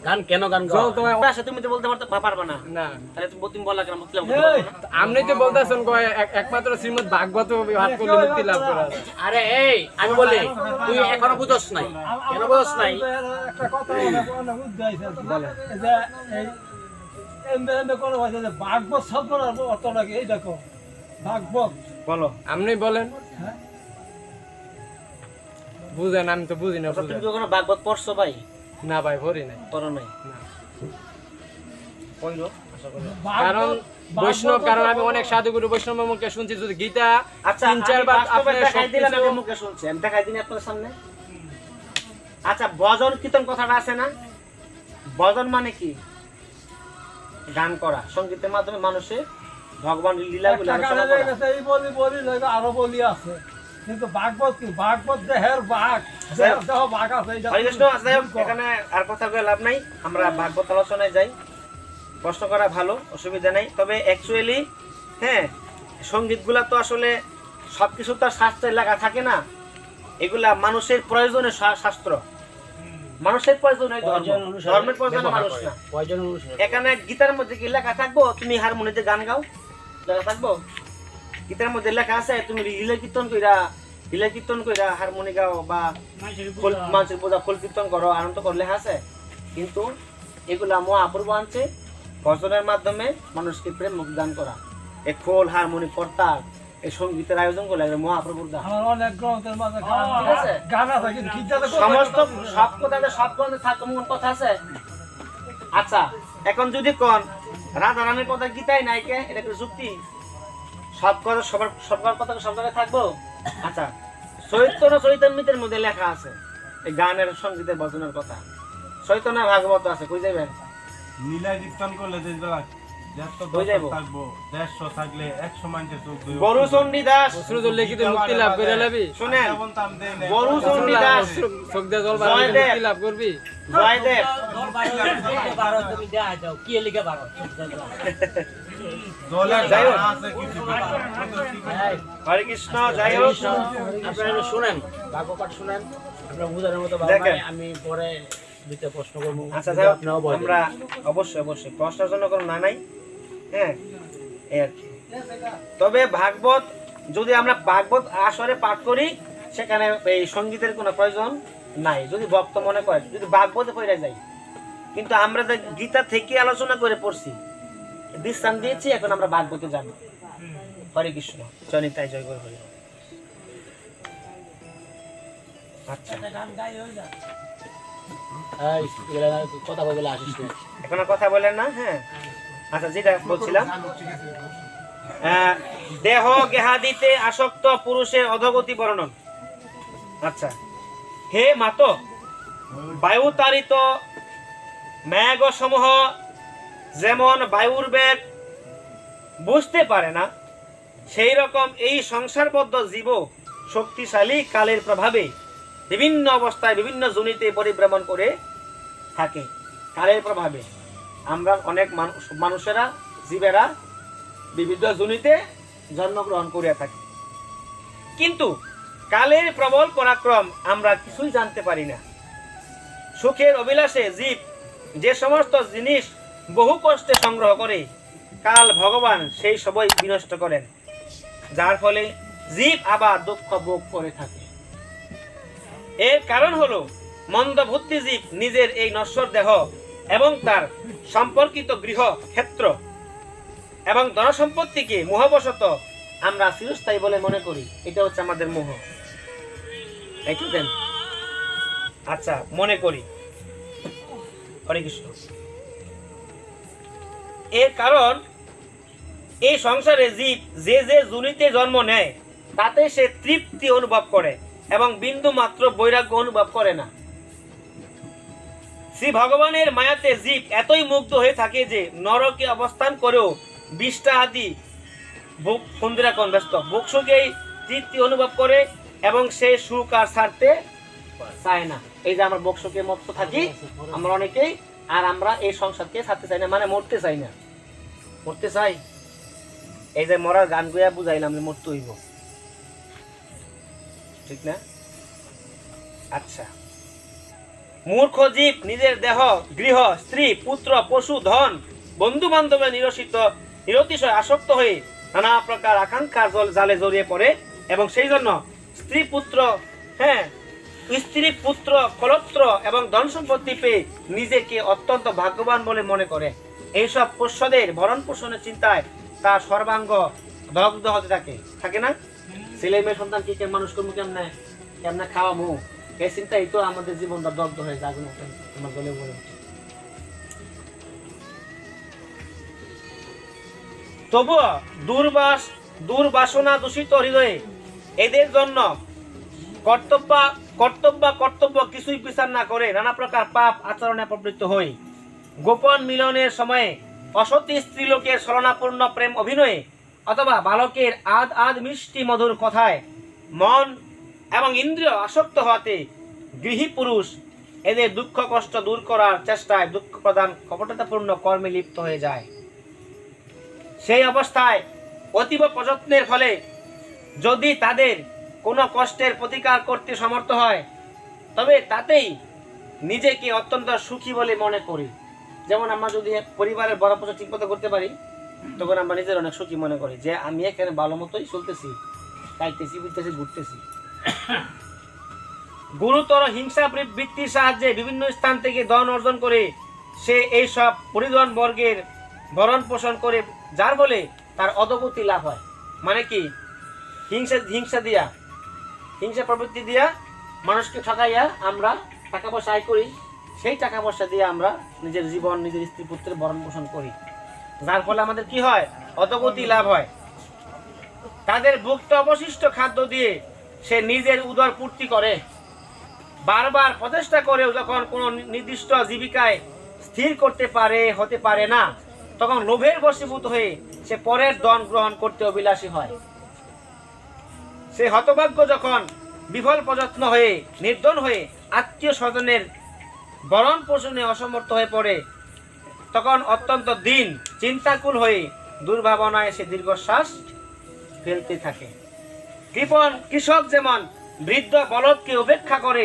গান কেন গান জল গাও? তোমায় আচ্ছা তুমি তো বলতে পারবা না, না তাহলে তুমি বললা কেন মুক্তি লাভ করতে পারবা না? আপনি তো বলতেছেন কয় একমাত্র শ্রীমদ ভাগবত হাত করলে মুক্তি লাভ করা যায়। আরে এই আমি বলি তুই এখনো বুঝছ নাই। কেন বুঝছ নাই? একটা কথা অনেক উদ্দেশ্য যে এই এমবে করে হয়েছে যে ভাগবত শব্দের অর্থ রাখি। এই দেখো ভাগবত, বলো। আপনি বলেন, হ্যাঁ বুঝেন, আমি তো বুঝি না। আচ্ছা, তুমি বুঝেন কি কখনো ভাগবত পড়ছো ভাই? না ভাই ভরি নাই পড়ো নাই? না। কইলো আশা করি। কারণ বৈষ্ণব, কারণ আমি অনেক সাধুগুরু বৈষ্ণবের মুখে শুনছি যদি গীতা আচ্ছা 3-4 বার বাস্তবে আপনি দেখাই দিলাম, সবকিছু- আপনি মুখে শুনছেন, দেখাই দিন আপনার সামনে। আচ্ছা ভজন কীর্তন কথাটা আছে না, ভজন মানে কি? গান করা, সঙ্গীতের মাধ্যমে মানুষের ভগবান লীলাগুলো আলোচনা করা। এই বলি লইবে আরো বলি আছে, কিন্তু ভাগবত কি? ভাগবত দেহের ভাগ, দেহ ভাগ আছে। হরে কৃষ্ণ। আচ্ছা যাই হোক, এখানে আর কথা বলে লাভ নাই, আমরা ভাগবত আলোচনায় যাই। প্রশ্ন করা ভালো, অসুবিধা নেই। তবে অ্যাকচুয়ালি হ্যাঁ, সঙ্গীতগুলা তো আসলে সব কিছু তো আর শাস্ত্রে লেখা থাকে না, এগুলা মানুষের প্রয়োজনে শাস্ত্র, মানুষের প্রয়োজনে ধর্ম, ধর্মের প্রয়োজনে মানুষ না। প্রয়োজন অনুসারে এখানে গীতার মধ্যে কি লেখা থাকবো তুমি হারমোনিতে গান গাও, লেখা থাকবো? গীতার মধ্যে লেখা আছে তুমি লীলা কীর্তন কইরা হারমোনি গাও বা মানুষের বোঝা ফুল কীর্তন করো, আনন্দ করো, লেখা আছে? কিন্তু এগুলা মহাপ্রভু আনছে ভজনের মাধ্যমে মানুষকে প্রেম মুখ দান করা। এই খোল, হারমোনি, কর্তাল, এই সঙ্গীতের আয়োজন করলে মহাপ্রভুর দান। আমার অনেক গ্রন্থের মাঝে ঠিক আছে? গান আছে, কিন্তু গীতাতে সমস্ত সব কথাতে সব গ্রন্থে থাকে এমন কথা আছে? আচ্ছা এখন যদি কোন রাধা রানীর কথা গীতায় নাই কে, এটা কি যুক্তি? সব কথা সবার কথা সব জায়গায় থাকবো? আচ্ছা চৈতন্যের মধ্যে লেখা আছে এই গানের, সঙ্গীতের, ভজনের কথা। চৈতন্য ভাগবত আছে, কই যাবেন? নীলা কীর্তন করলে দেখবা হয়ে যাবো। থাকবো 150 থাকলে 100 মানুষের চোখ দুই বড়ু চণ্ডী দাস অশ্রু জল লিখিত মুক্তি লাভ করে লাবি। শুনেন, বলতাম দেই না বড়ু চণ্ডী দাস, চোখ দিয়ে জল বার জয়দেব। মুক্তি লাভ করবি। জয়দেব, তুমি দেখা যাও কি লিখে পারো দলের যাই হোক। গান আছে কিছু হরে কৃষ্ণ। যাই হোক, আপনারা একটু শুনেন, ভাগবত শুনেন, আপনারা বুঝানোর মতো ভালো দেখেন। নাই, আমি পরে দুইটা প্রশ্ন করবো, আচ্ছা যাই হোক, আপনারাও বলেন। আমরা অবশ্যই প্রশ্নের জন্য কোনো না নাই, হ্যাঁ এই আর কি। তবে ভাগবত যদি আমরা ভাগবত আসরে পাঠ করি, সেখানে এই সঙ্গীতের কোনো প্রয়োজন নাই, যদি ভক্ত মনে করে, যদি ভাগবতে পড়ে যায়। কিন্তু আমরা যে গীতা থেকে আলোচনা করে পড়ছি, বিশ্রাম দিয়েছি, এখন আমরা ভাগবতে যাব। হরে কৃষ্ণ। জনিতাই জয় করে হরি। আচ্ছা এই, এগুলা কথা বলে আসিস না। এখন আর কথা বলেন না। হ্যাঁ আচ্ছা, যেটা বলছিলাম, দেহ গেহাদিতে আসক্ত পুরুষের অধগতি বর্ণন। আচ্ছা, হে মাত, বায়ু তাড়িত মেঘ সমূহ যেমন বায়ুর বেগ বুঝতে পারে না, সেই রকম এই সংসারবদ্ধ জীব শক্তিশালী কালের প্রভাবে বিভিন্ন অবস্থায় বিভিন্ন জনিতে পরিভ্রমণ করে থাকে। কালের প্রভাবে আমরা অনেক মানুষেরা, জীবেরা বিভিন্ন জনিতে জন্মগ্রহণ করে থাকি, কিন্তু কালের প্রবল পরাক্রম আমরা কিছুই জানতে পারি না। সুখের অভিলাষে জীব যে সমস্ত জিনিস বহু কষ্টে সংগ্রহ করে, কাল ভগবান সেই সবই বিনষ্ট করেন, যার ফলে জীব আবার দুঃখ ভোগ করে থাকে। এর কারণ হলো মন্দবুদ্ধি জীব নিজের এই নশ্বর দেহ এবং তার সম্পর্কিত গৃহ, ক্ষেত্র এবং ধনসম্পত্তিকে মোহবশত আমরা চিরস্থায়ী বলে মনে করি। এটা হচ্ছে আমাদের মোহ। একটু দেন। আচ্ছা, মনে করি। হরে কৃষ্ণ। এর কারণ এই সংসারে জীব যে যে জুনিতে জন্ম নেয়, তাতে সে তৃপ্তি অনুভব করে এবং বিন্দু মাত্র বৈরাগ্য অনুভব করে না। শ্রী ভগবানের মায়াতে জীব এতই মুগ্ধ হয়ে থাকে যে নরকে অবস্থান করেও বিষ্ঠা আদি ভোগ সন্ধিরা কোন ব্যস্ত ভোগ সুখেই তৃপ্তি অনুভব করে এবং সে সুখ আর ছাড়তে চায় না। এই যে আমরা ভোগ সুখে মত্ত থাকি আমরা অনেকেই, আর আমরা এই সংসারকে ছাড়তে চাই না, মানে মরতে চাই না। মরতে চাই, এই যে মরার গান গুয়া বুঝাইলাম যে মরতে হইব, ঠিক না? আচ্ছা, মূর্খ জীব নিজের দেহ, গৃহ, স্ত্রী, পুত্র, পশু, ধন, বন্ধু বান্ধবের নিরতিশয় আসক্ত হয়ে নানা প্রকার আকাঙ্ক্ষার জালে জড়িয়ে পড়ে এবং সেই জন্য স্ত্রী পুত্র কলত্র এবং ধন সম্পত্তি পেয়ে নিজেকে অত্যন্ত ভাগ্যবান বলে মনে করে। এইসব পোষ্যদের ভরণ পোষণের চিন্তায় তার সর্বাঙ্গ দগ্ধ হতে থাকে না? ছেলে মেয়ে সন্তান কি মানুষ করবো, কেমনে খাওয়াবো, এই চিন্তাই তো আমাদের জীবনটা দগ্ধ হয়ে যাবে। তোমার বলে বলে তবুও দুর্বাসনা দূষিত হৃদয়ে এদের জন্য কর্তব্য কিছুই বিচার না করে নানা প্রকার পাপ আচরণে প্রবৃত্ত হই। গোপন মিলনের সময়ে অসতী স্ত্রীলোকের ছলনাপূর্ণ প্রেম অভিনয়ে অথবা বালকের আদ মিষ্টি মধুর কথায় মন এবং ইন্দ্রিয় আসক্ত হওয়াতে গৃহী পুরুষ এদের দুঃখ কষ্ট দূর করার চেষ্টায় দুঃখ প্রদান কপটতাপূর্ণ কর্মে লিপ্ত হয়ে যায়। সেই অবস্থায় অতীব প্রযত্নের ফলে যদি তাদের কোনো কষ্টের প্রতিকার করতে সমর্থ হয় তবে তাতেই নিজেকে অত্যন্ত সুখী বলে মনে করি। যেমন আমরা যদি পরিবারের বড় পূজা ঠিক মতো করতে পারি তখন আমরা নিজের অনেক সুখী মনে করি যে আমি এখানে ভালো মতোই চলতেছি, খাইতেছি, বুঝতেছি, ঘুরতেছি। গুরুতর হিংসা বৃত্তির সাহায্যে বিভিন্ন স্থান থেকে ধন অর্জন করে সে এই সব পরিজন বর্গের ভরণ পোষণ করে, যার ফলে তার অধোগতি লাভ হয়। মানে কি, হিংসা প্রবৃত্তি দিয়া মানুষকে ঠকাইয়া আমরা টাকা পয়সা আয় করি, সেই টাকা পয়সা দিয়ে আমরা নিজের জীবন, নিজের স্ত্রী পুত্রের ভরণ পোষণ করি, যার ফলে আমাদের কি হয়, অধোগতি লাভ হয়। তাদের ভুক্ত অবশিষ্ট খাদ্য দিয়ে সে নিজের উদর পূর্তি করে। বারবার প্রচেষ্টা করেও যখন কোনো নির্দিষ্ট জীবিকায় স্থির হতে পারে না, তখন লোভের বশীভূত হয়ে সে পরের ধন গ্রহণ করতে অভিলাষী হয়। সে হতভাগ্য যখন বিফল প্রযত্ন হয়ে নির্ধন হয়ে আত্মীয় স্বজনের ভরণ পোষণে অসমর্থ হয়ে পড়ে, তখন অত্যন্ত দিন চিন্তাকুল হয়ে দুর্ভাবনায় সে দীর্ঘশ্বাস ফেলতে থাকে। কৃষক যেমন বৃদ্ধ বলদকে উপেক্ষা করে,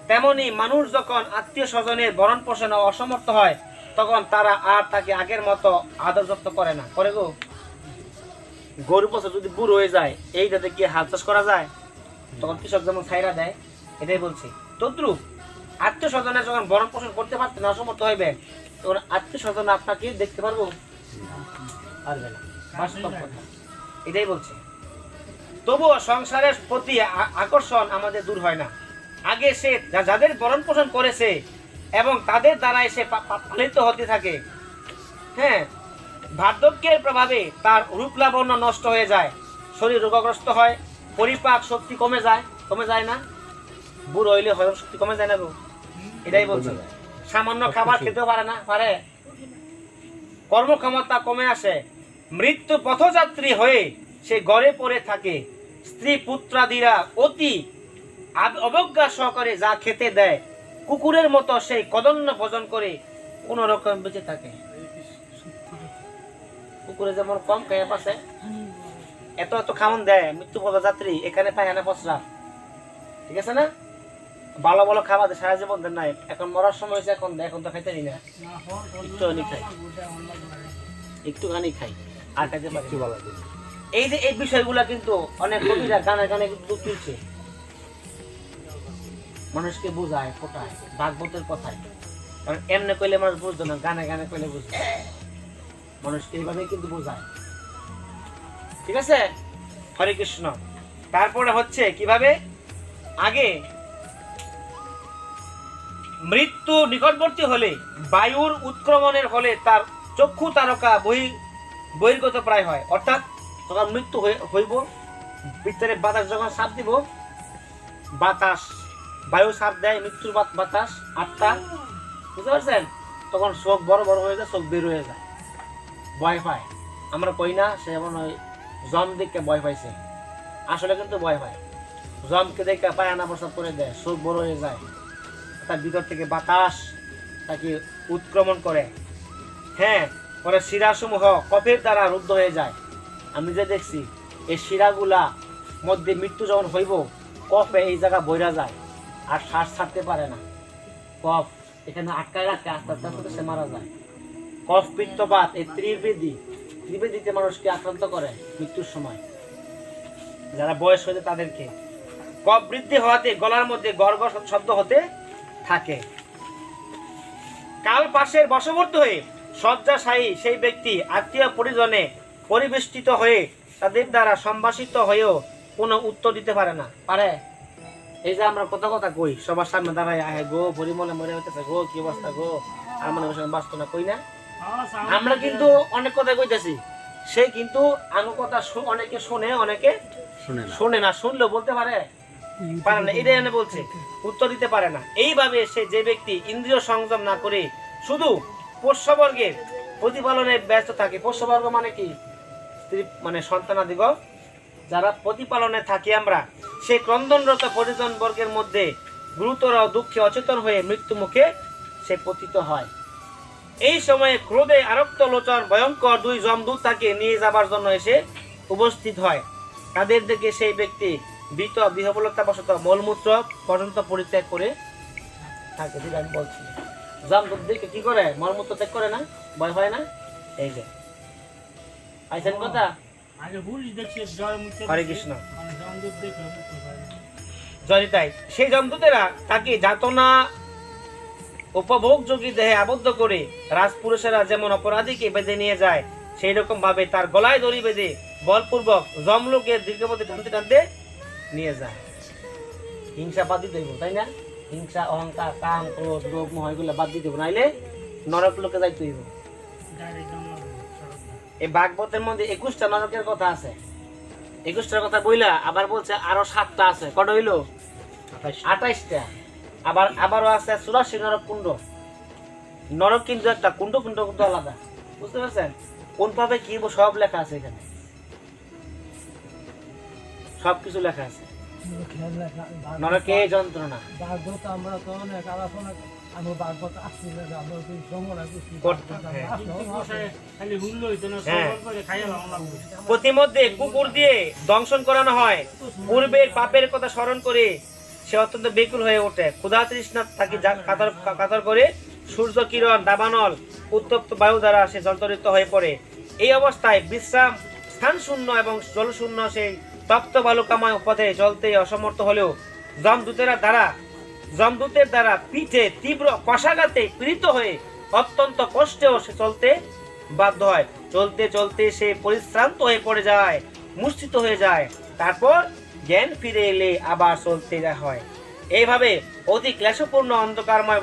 তেমনি মানুষ যখন আত্মীয় স্বজনের ভরণ পোষণে অসমর্থ হয় তখন তারা আর তাকে আগের মতো আদর যত্ন করে না। করে গো, গরু পশু যদি বুড়ো হয়ে যায় এইটাতে কি হাল চাষ করা যায়? তখন কৃষক যেমন ছাইরা দেয়, এটাই বলছি। তদ্রুপ আত্মীয় স্বজনের যখন ভরণ পোষণ করতে পারতে না অসমর্থ হইবে, তখন আত্মীয় স্বজন আপনাকে দেখতে পারবো? পারবে না। বাস্তব কথা, এটাই বলছে। তবুও সংসারের প্রতি আকর্ষণ আমাদের দূর হয় না। আগে সে যাদের ভরণ পোষণ করেছে এবং তাদের দ্বারা সে পালিত হতে থাকে, হ্যাঁ, বার্ধক্যের প্রভাবে তার রূপ লাবণ্য নষ্ট হয়ে যায়, শরীর রোগগ্রস্ত হয়, পরিপাক শক্তি কমে যায় না? বুড়ো হইলে হজম শক্তি কমে যায় না গো? এটাই বলছে। সামান্য খাবার খেতেও পারে না, পারে, কর্মক্ষমতা কমে আসে, মৃত্যু পথযাত্রী হয়ে সে ঘরে পড়ে থাকে। স্ত্রী পুত্রাদিরা অতি অবজ্ঞা সহকারে যা খেতে দেয়, কুকুরের মতো সেই কদন্য ভোজন করে কোন রকম বেঁচে থাকে। কুকুরে যেমন কম খেয়ে পাশে এত খাওয়ান দেয়, মৃত্যু পথযাত্রী এখানে পায় না পচরা, ঠিক আছে না? ভালো ভালো খাবার সারা জীবন দেন নাই, এখন মরার সময় হয়েছে, এখন তো খাইতে না, একটুখানি খাই আর খাইতে পারি। এই যে এই বিষয়গুলা কিন্তু অনেক কবিরা গানে কিন্তু তুলছে, মানুষকে বোঝায়, ফোটায়, ভাগবতের কথায়। কারণ এমনি কইলে মানুষ বুঝতো না, গানে কইলে বুঝতো, মানুষকে এইভাবে কিন্তু বোঝায়। ঠিক আছে, হরে কৃষ্ণ। তারপরে হচ্ছে কিভাবে, আগে মৃত্যু নিকটবর্তী হলে, বায়ুর উৎক্রমণের ফলে তার চক্ষু তারকা বহির্গত প্রায় হয়। অর্থাৎ যখন মৃত্যু হইব, ভিতরে বাতাস যখন চাপ দিব, বায়ু চাপ দেয়, মৃত্যুর বাতাস আত্মা, বুঝতে পারছেন? তখন চোখ বড় বড় হয়ে যায়, চোখ বের হয়ে যায়, ভয় পায়। আমরা কই না সে এমন ওই জম দেখে ভয় পাইছে, আসলে কিন্তু ভয় পায়। জমকে দেখে পায়খানা প্রস্রাব করে দেয়, চোখ বড় হয়ে যায়, তার ভিতর থেকে বাতাস তাকে উৎক্রমণ করে। হ্যাঁ, পরে শিরাসমূহ কফের দ্বারা রুদ্ধ হয়ে যায়। আমি যে দেখছি এই শিরাগুলা মধ্যে মৃত্যু যখন হইব, কফে এই জায়গা বইরা যায় আর শ্বাস ছাড়তে পারে না, কফ এখানে আটকায় রাখতে আস্তে আস্তে সে মারা যায়। কফ পিত্তপাত, এই ত্রিবেদীতে মানুষকে আক্রান্ত করে মৃত্যুর সময়, যারা বয়স হয়েছে তাদেরকে। কফ বৃদ্ধি হওয়াতে গলার মধ্যে গর্গ শব্দ হতে থাকে। কাল পাশের বশবর্তী হয়ে শয্যাশায়ী সেই ব্যক্তি আত্মীয় পরিজনে পরিবেষ্টিত হয়ে তাদের দ্বারা সম্ভাষিত হয়েও কোনো উত্তর দিতে পারে না। পারে? এই যে আমরা কত কথা কই, সবার সামনে দাঁড়ায়, আহে গো পরিমলে মরে হইতেছে গো, কি অবস্থা গো, আর মনে বাঁচত না, কই না? আমরা কিন্তু অনেক কথা কইতেছি, সে কিন্তু আনু কথা অনেকে শোনে, অনেকে শোনে না, শুনলেও বলতে পারে না, এটাই এনে বলছে, উত্তর দিতে পারে না। এইভাবে সে যে ব্যক্তি ইন্দ্রিয় সংযম না করে শুধু পোষ্যবর্গের প্রতিপালনে ব্যস্ত থাকে, পোষ্যবর্গ মানে কি, স্ত্রী মানে সন্তানাদিগ যারা প্রতিপালনে থাকি আমরা, সেই ক্রন্দনরত পরিজন বর্গের মধ্যে গুরুতর দুঃখে অচেতন হয়ে মৃত্যু মুখে সে পতিত হয়। এই সময়ে ক্রোধে আরক্ত লোচন ভয়ঙ্কর দুই যমদূত তাকে নিয়ে যাবার জন্য এসে উপস্থিত হয়। তাদের দিকে সেই ব্যক্তি ভীত বিহবলতাবশত মলমূত্র পর্যন্ত পরিত্যাগ করে থাকে। যেটা আমি বলছি, যমদূত দেখে কি করে, মলমূত্র ত্যাগ করে না, ভয় হয় না। এই যে আইছেন কথা। আগে পুলিশ দেখছে জ্বর মুক্ত, হরে কৃষ্ণ। মানে জমদূত দেখলো মুক্ত হয় না। জরিতাই সেই যমদূতেরা তাকে যাতনা উপভোগযোগী দেহে আবদ্ধ করে রাজপুরুষেরা যেমন অপরাধীকে বেঁধে নিয়ে যায়, সেই রকম ভাবে তার গলায় দড়ি বেঁধে বলপূর্বক যমলোকের দীর্ঘপথে টানতে টানতে নিয়ে যায়। হিংসা বাদ দিতে হইব, তাই না? হিংসা, অহংকার, কাম, ক্রোধ, লোভ, মোহ এগুলো বাদ দিতে হইব, নাইলে নরক লোকে যাইতে হইব। ডাইরেক্ট জমলো সড়ক। এই ভাগবতের মধ্যে 21টা নরকের কথা আছে। 21টার কথা বইলা আবার বলছে আরো 7টা আছে। কত হইল? 28টা। আবারও আছে 84 নরক কুণ্ড। নরক কিন্তু একটা, কুণ্ড কুণ্ড কিন্তু আলাদা, বুঝতে পারছেন? কোন পাবে কি সব লেখা আছে এখানে, সবকিছু লেখা আছে। নরকে যন্ত্রণা ভাগবত আমরা তো অনেক আলোচনা, আমি ভাগবত আসছি না, আমরা ওই সময় খালি হুল্লো হইতো না, হ্যাঁ। সব করে খাইয়া ভালো লাগবে। প্রতিমধ্যে কুকুর দিয়ে দংশন করানো হয়। পূর্বের পাপের কথা স্মরণ করে সে অত্যন্ত বেকুল হয়ে ওঠে। ক্ষুধা তৃষ্ণা তাকে কাতর করে সূর্য কিরণ, দাবানল, উত্তপ্ত বায়ু দ্বারা সে জর্জরিত হয়ে পড়ে। এই অবস্থায় বিশ্রাম স্থান শূন্য এবং জলশূন্য সেই তপ্ত বালুকাময় পথে চলতে অসমর্থ হলেও যমদূতের দ্বারা পিঠে তীব্র কষাঘাতে পীড়িত হয়ে অত্যন্ত কষ্টেও সে চলতে বাধ্য হয়। চলতে চলতে সে পরিশ্রান্ত হয়ে পড়ে যায়, মূর্ছিত হয়ে যায়। তারপর জ্ঞান ফিরে এলে আবার চলতে হয়। এইভাবে অতি ক্লেশপূর্ণ অন্ধকারময়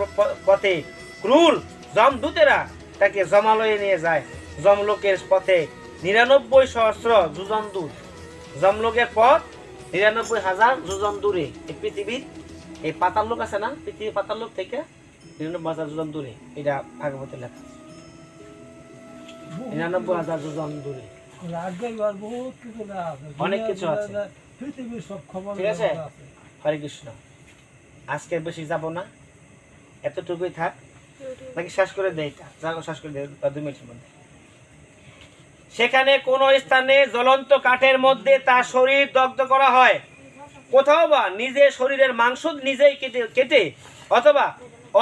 পথে ক্রূর যমদূতেরা তাকে যমালয়ে নিয়ে যায়। যমলোকের পথে 99 সহস্র যোজন দূর। যমলোকের পথ 99,000 যোজন দূরে। এই পৃথিবীর এই পাতাল লোক আছে না, পৃথিবীর পাতাল লোক থেকে 99,000 যোজন দূরে। এটা ভাগবতের লেখা, 99,000 যোজন দূরে। বহুত কিছু আছে, অনেক কিছু আছে। পৃথিবীর সব খবর ঠিক আছে? আছে। হরে কৃষ্ণ। আজকে বেশি যাব না, এতটুকুই থাক, নাকি শেষ করে দেয়? এটা শেষ করে দেয় 2 মিনিটের মধ্যে। সেখানে কোন স্থানে জ্বলন্ত কাঠের মধ্যে তার শরীর দগ্ধ করা হয়, কোথাও বা নিজের শরীরের মাংস নিজেই কেটে অথবা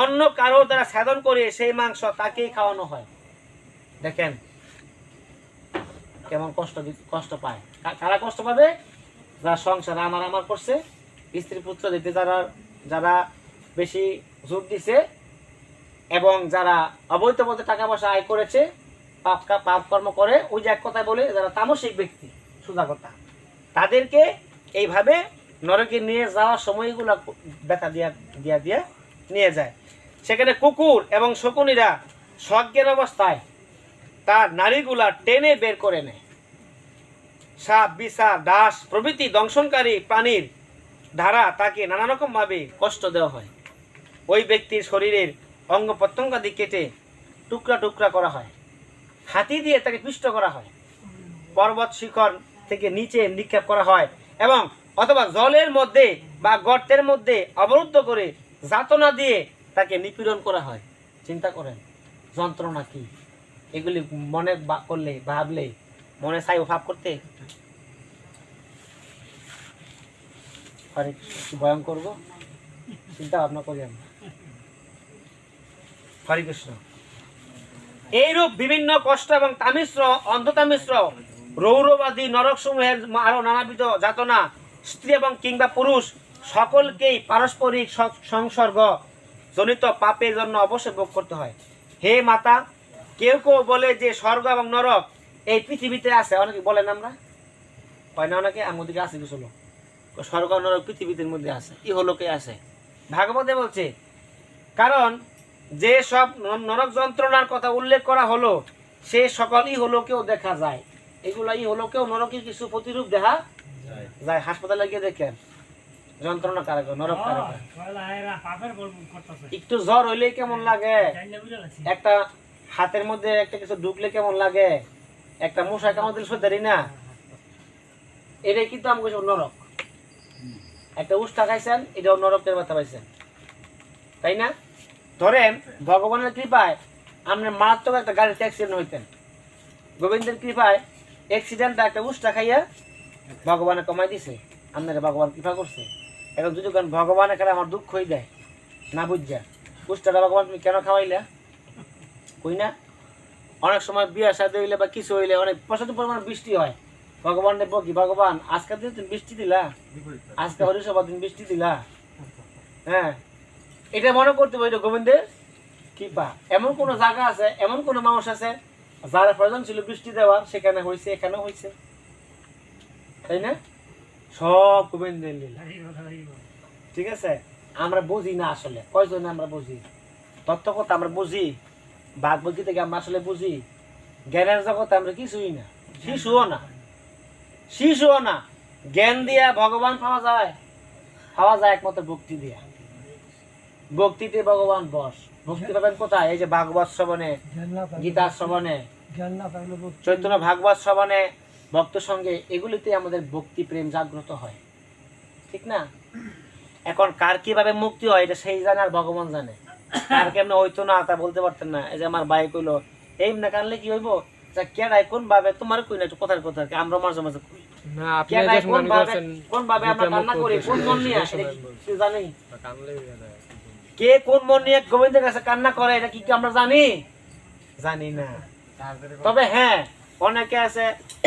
অন্য কারো দ্বারা সাধন করে সেই মাংস তাকেই খাওয়ানো হয়। দেখেন কেমন কষ্ট পায়। কারা কষ্ট পাবে? যারা সংসার আমার করছে, স্ত্রী পুত্র দিতে যারা বেশি জোর দিছে, এবং যারা অবৈধ পথে টাকা পয়সা আয় করেছে, পাপ কর্ম করে, ওই যে এক কথায় বলে যারা তামসিক ব্যক্তি, সোজা কথা, তাদেরকে এইভাবে নরকে নিয়ে যাওয়ার সময়গুলো ব্যথা দিয়া নিয়ে যায়। সেখানে কুকুর এবং শকুনিরা স্বজ্ঞের অবস্থায় তার নারীগুলা টেনে বের করে নেয়। সাপ, বিছা, দাস প্রভৃতি দংশনকারী প্রাণীর দ্বারা তাকে নানা রকম ভাবে কষ্ট দেওয়া হয়। ওই ব্যক্তির শরীরের অঙ্গ প্রত্যঙ্গাদি কেটে টুকরা টুকরা করা হয়, হাতি দিয়ে তাকে পিষ্ট করা হয়, পর্বত শিখর থেকে নিচে নিক্ষেপ করা হয়, এবং অথবা জলের মধ্যে বা গর্তের মধ্যে অবরুদ্ধ করে যাতনা দিয়ে তাকে নিপীড়ন করা হয়। চিন্তা করেন যন্ত্রণা কি! এগুলি মনে করলে, ভাবলে মনে চাই ভাব করতে। কি ভয়ঙ্কর করবো, চিন্তা ভাবনা করি আমরা। হরে কৃষ্ণ। এইরূপ বিভিন্ন কষ্ট এবং তামিশ্র, অন্ধতামিশ্র, রৌরবাদী নরক সমূহের আরো নানাবিধ যাতনা স্ত্রী এবং কিংবা পুরুষ সকলকেই পারস্পরিক সংসর্গ জনিত পাপের জন্য অবশ্যই ভোগ করতে হয়। হে মাতা, কেউ কেউ বলে যে স্বর্গ এবং নরক এই পৃথিবীতে আছে। অনেকে বলেন, আমরা হয় না, অনেকে আমাদের আছে কিছু লোক, স্বর্গ নরক পৃথিবীর মধ্যে আছে, ইহলোকে আছে। ভাগবতে বলছে, কারণ যে সব নরক যন্ত্রণার কথা উল্লেখ করা হলো সে সকল ইহলোকেও দেখা যায়। এগুলাই হলো কেউ নরকের কিছু প্রতিরূপ দেখা যায়। হাসপাতালে গিয়ে দেখেন যন্ত্রণা কারক নরক কারক। একটু জ্বর হইলে কেমন লাগে, একটা হাতের মধ্যে একটা কিছু ঢুকলে কেমন লাগে, একটা মশা কামড় দিলে সহ্য করি না, এটাই কিন্তু আমি কিছু নরক। একটা উষ্টা খাইছেন, এটাও নরকের ব্যথা পাইছেন, তাই না? ধরেন ভগবানের কৃপায় আপনার মারাত্মক একটা গাড়িতে অ্যাক্সিডেন্ট হইতেন, গোবিন্দের কৃপায় অ্যাক্সিডেন্টটা একটা উষ্টা খাইয়া ভগবানে কমাই দিছে, আপনারা ভগবান কৃপা করছে। এখন যদি ভগবান এখানে আমার দুঃখ হয়ে দেয় না বুঝা, উষ্টাটা ভগবান তুমি কেন খাওয়াইলা কই না? অনেক সময় বিয়া শাদী হইলে বা কিছু হইলে অনেক প্রচুর পরিমাণে বৃষ্টি হয়, ভগবান বকি ভগবান আজকের দিন তুমি বৃষ্টি দিলা, আজকে হরিসভা দিন বৃষ্টি দিলা। হ্যাঁ, এটা মনে করতে হবে এটা গোবিন্দের কৃপা। এমন কোন জায়গা আছে, এমন কোন মানুষ আছে যারা প্রয়োজন ছিল বৃষ্টি দেওয়ার, সেখানে হয়েছে, এখানেও হয়েছে, তাই না? সব গোবিন্দের লীলা। ঠিক আছে, আমরা বুঝি না আসলে, কয়জন আমরা বুঝি তত্ত্ব কথা, আমরা বুঝি ভাগবতী থেকে আমরা আসলে বুঝি, জ্ঞানের জগতে আমরা কিছুই না, শিশুও না, শিশুও না। জ্ঞান দিয়া ভগবান পাওয়া যায়, পাওয়া যায় একমাত্র ভক্তি দিয়া। ভক্তিতে ভগবান বস। ভক্তি পাবেন কোথায়? এই যে ভাগবত শ্রবণে, গীতা শ্রবণে, চৈতন্য ভাগবত শ্রবণে, ভক্ত সঙ্গে, এগুলিতে আমাদের ভক্তি প্রেম জাগ্রত হয়, ঠিক না? এখন কার কিভাবে মুক্তি হয় এটা সেই জানে আর ভগবান জানে। কার কেমনে হইতো না তা বলতে পারতেন না। এই যে আমার ভাই কইলো এই না কানলে কি হইব, কেডাই কোন ভাবে তোমার কই না একটু কথার কথা, আমরা মাঝে মাঝে কই না, আপনি কেডাই যে কোন মনে ভাবে, করছেন কোন ভাবে আমরা কান্না করি, কোন মন নিয়ে সে জানি, কানলে হয়ে যায়। কে কোন মন নিয়ে গোবিন্দের কাছে কান্না করে এটা কি আমরা জানি? জানি না। তবে হ্যাঁ, অনেকে আছে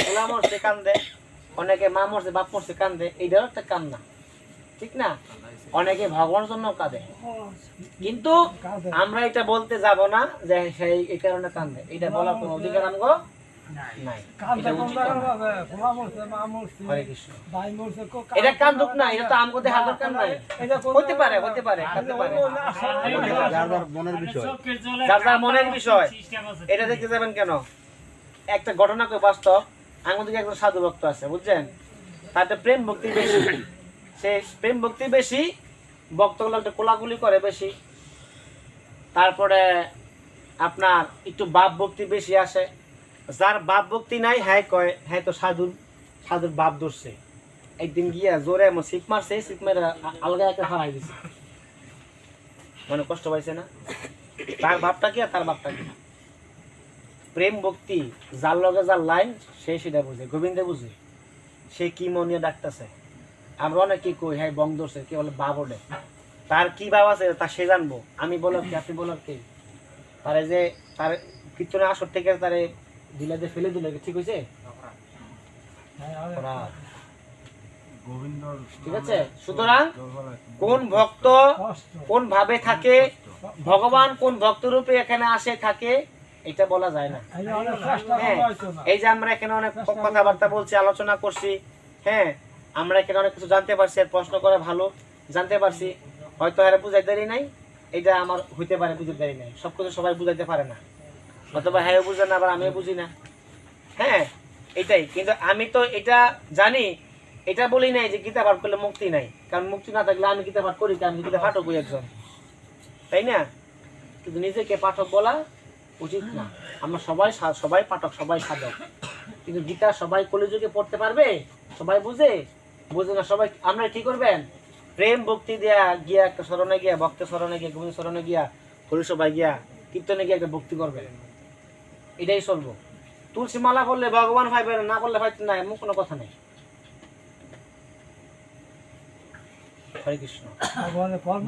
ওলা মরছে কান্দে, অনেকে মা মরছে বাপ মরছে কান্দে, এইটাও একটা কান্না, ঠিক না? অনেকে ভগবানের জন্য কাঁদে, কিন্তু আমরা এটা বলতে যাব না যে সেই এই কারণে কান্দে, এটা বলার কোনো অধিকার আমগো নাই। এটা উচিত না। হরে কৃষ্ণ। এটা কান্দুক না, এটা তো আমগো দেখা দরকার নাই। হতে পারে, হতে পারে, কাঁদতে পারে, যার যার মনের বিষয়। যার যার মনের বিষয়। এটা দেখতে যাবেন কেন? একটা ঘটনা কই বাস্তব। আমার দিকে একজন সাধু ভক্ত আছে, বুঝছেন? তার প্রেম ভক্তি বেশি, সে প্রেম ভক্তি বেশি, ভক্তগুলো একটা কোলাকুলি করে বেশি, তারপরে আপনার একটু বাপ ভক্তি বেশি আসে। যার বাপ ভক্তি নাই হ্যাঁ কয় হ্যাঁ তো সাধুর বাপ ধরছে। একদিন গিয়া জোরে এমন শিখ মারছে, শিখ মেরে আলগা একটা হারাই দিছে, মানে কষ্ট পাইছে না? তার বাপটা কি আর তার বাপটা কি? প্রেম ভক্তি যার লগে যার লাইন সে সেটা বুঝে, গোবিন্দে বুঝে সে কি মনিয়ে ডাকতেছে। আমরা অনেকে কই হ্যাঁ বং ধরছে, কে বলে বাপ ওঠে, তার কি বাপ আছে তা সে জানবো, আমি বলার কি, আপনি বলার কে? তারে যে তার কীর্তনের আসর থেকে তারে দিলে যে ফেলে দিলে ঠিক হয়েছে? ঠিক আছে। সুতরাং কোন ভক্ত কোন ভাবে থাকে, ভগবান কোন ভক্ত রূপে এখানে আসে থাকে, এটা বলা যায় না। হ্যাঁ, এই যে আমরা এখানে অনেক কথাবার্তা বলছি, আলোচনা করছি, হ্যাঁ আমরা এখানে অনেক কিছু জানতে পারছি, আর প্রশ্ন করে ভালো জানতে পারছি। হয়তো এরা বুঝাইতে দেরি নাই, এটা আমার হইতে পারে বুঝতে দেরি নাই, সবকিছু সবাই বুঝাইতে পারে না, অথবা হ্যাঁ বুঝে না, আবার আমিও বুঝি না। হ্যাঁ এটাই, কিন্তু আমি তো এটা জানি, এটা বলি নাই যে গীতা পাঠ করলে মুক্তি নাই, কারণ মুক্তি না থাকলে আমি গীতা পাঠ করি, আমি গীতা পাঠক হই একজন, তাই না? কিন্তু নিজেকে পাঠক বলা উচিত না। আমরা সবাই পাঠক, সবাই সাধক, কিন্তু গীতা সবাই কলিযুগে পড়তে পারবে? সবাই বুঝে না সবাই। আমরা কি করবেন? প্রেম ভক্তি দিয়া গিয়া একটা স্মরণে গিয়া, ভক্তের স্মরণে গিয়া, গোবিন্দ স্মরণে গিয়া, হরিসভায় গিয়া, কীর্তনে গিয়া একটা ভক্তি করবেন, এটাই চলবো। তুলসী মালা করলে ভগবান পাইবেন, না করলে পাইতেন না, এমন কোনো কথা নেই। হরে কৃষ্ণ।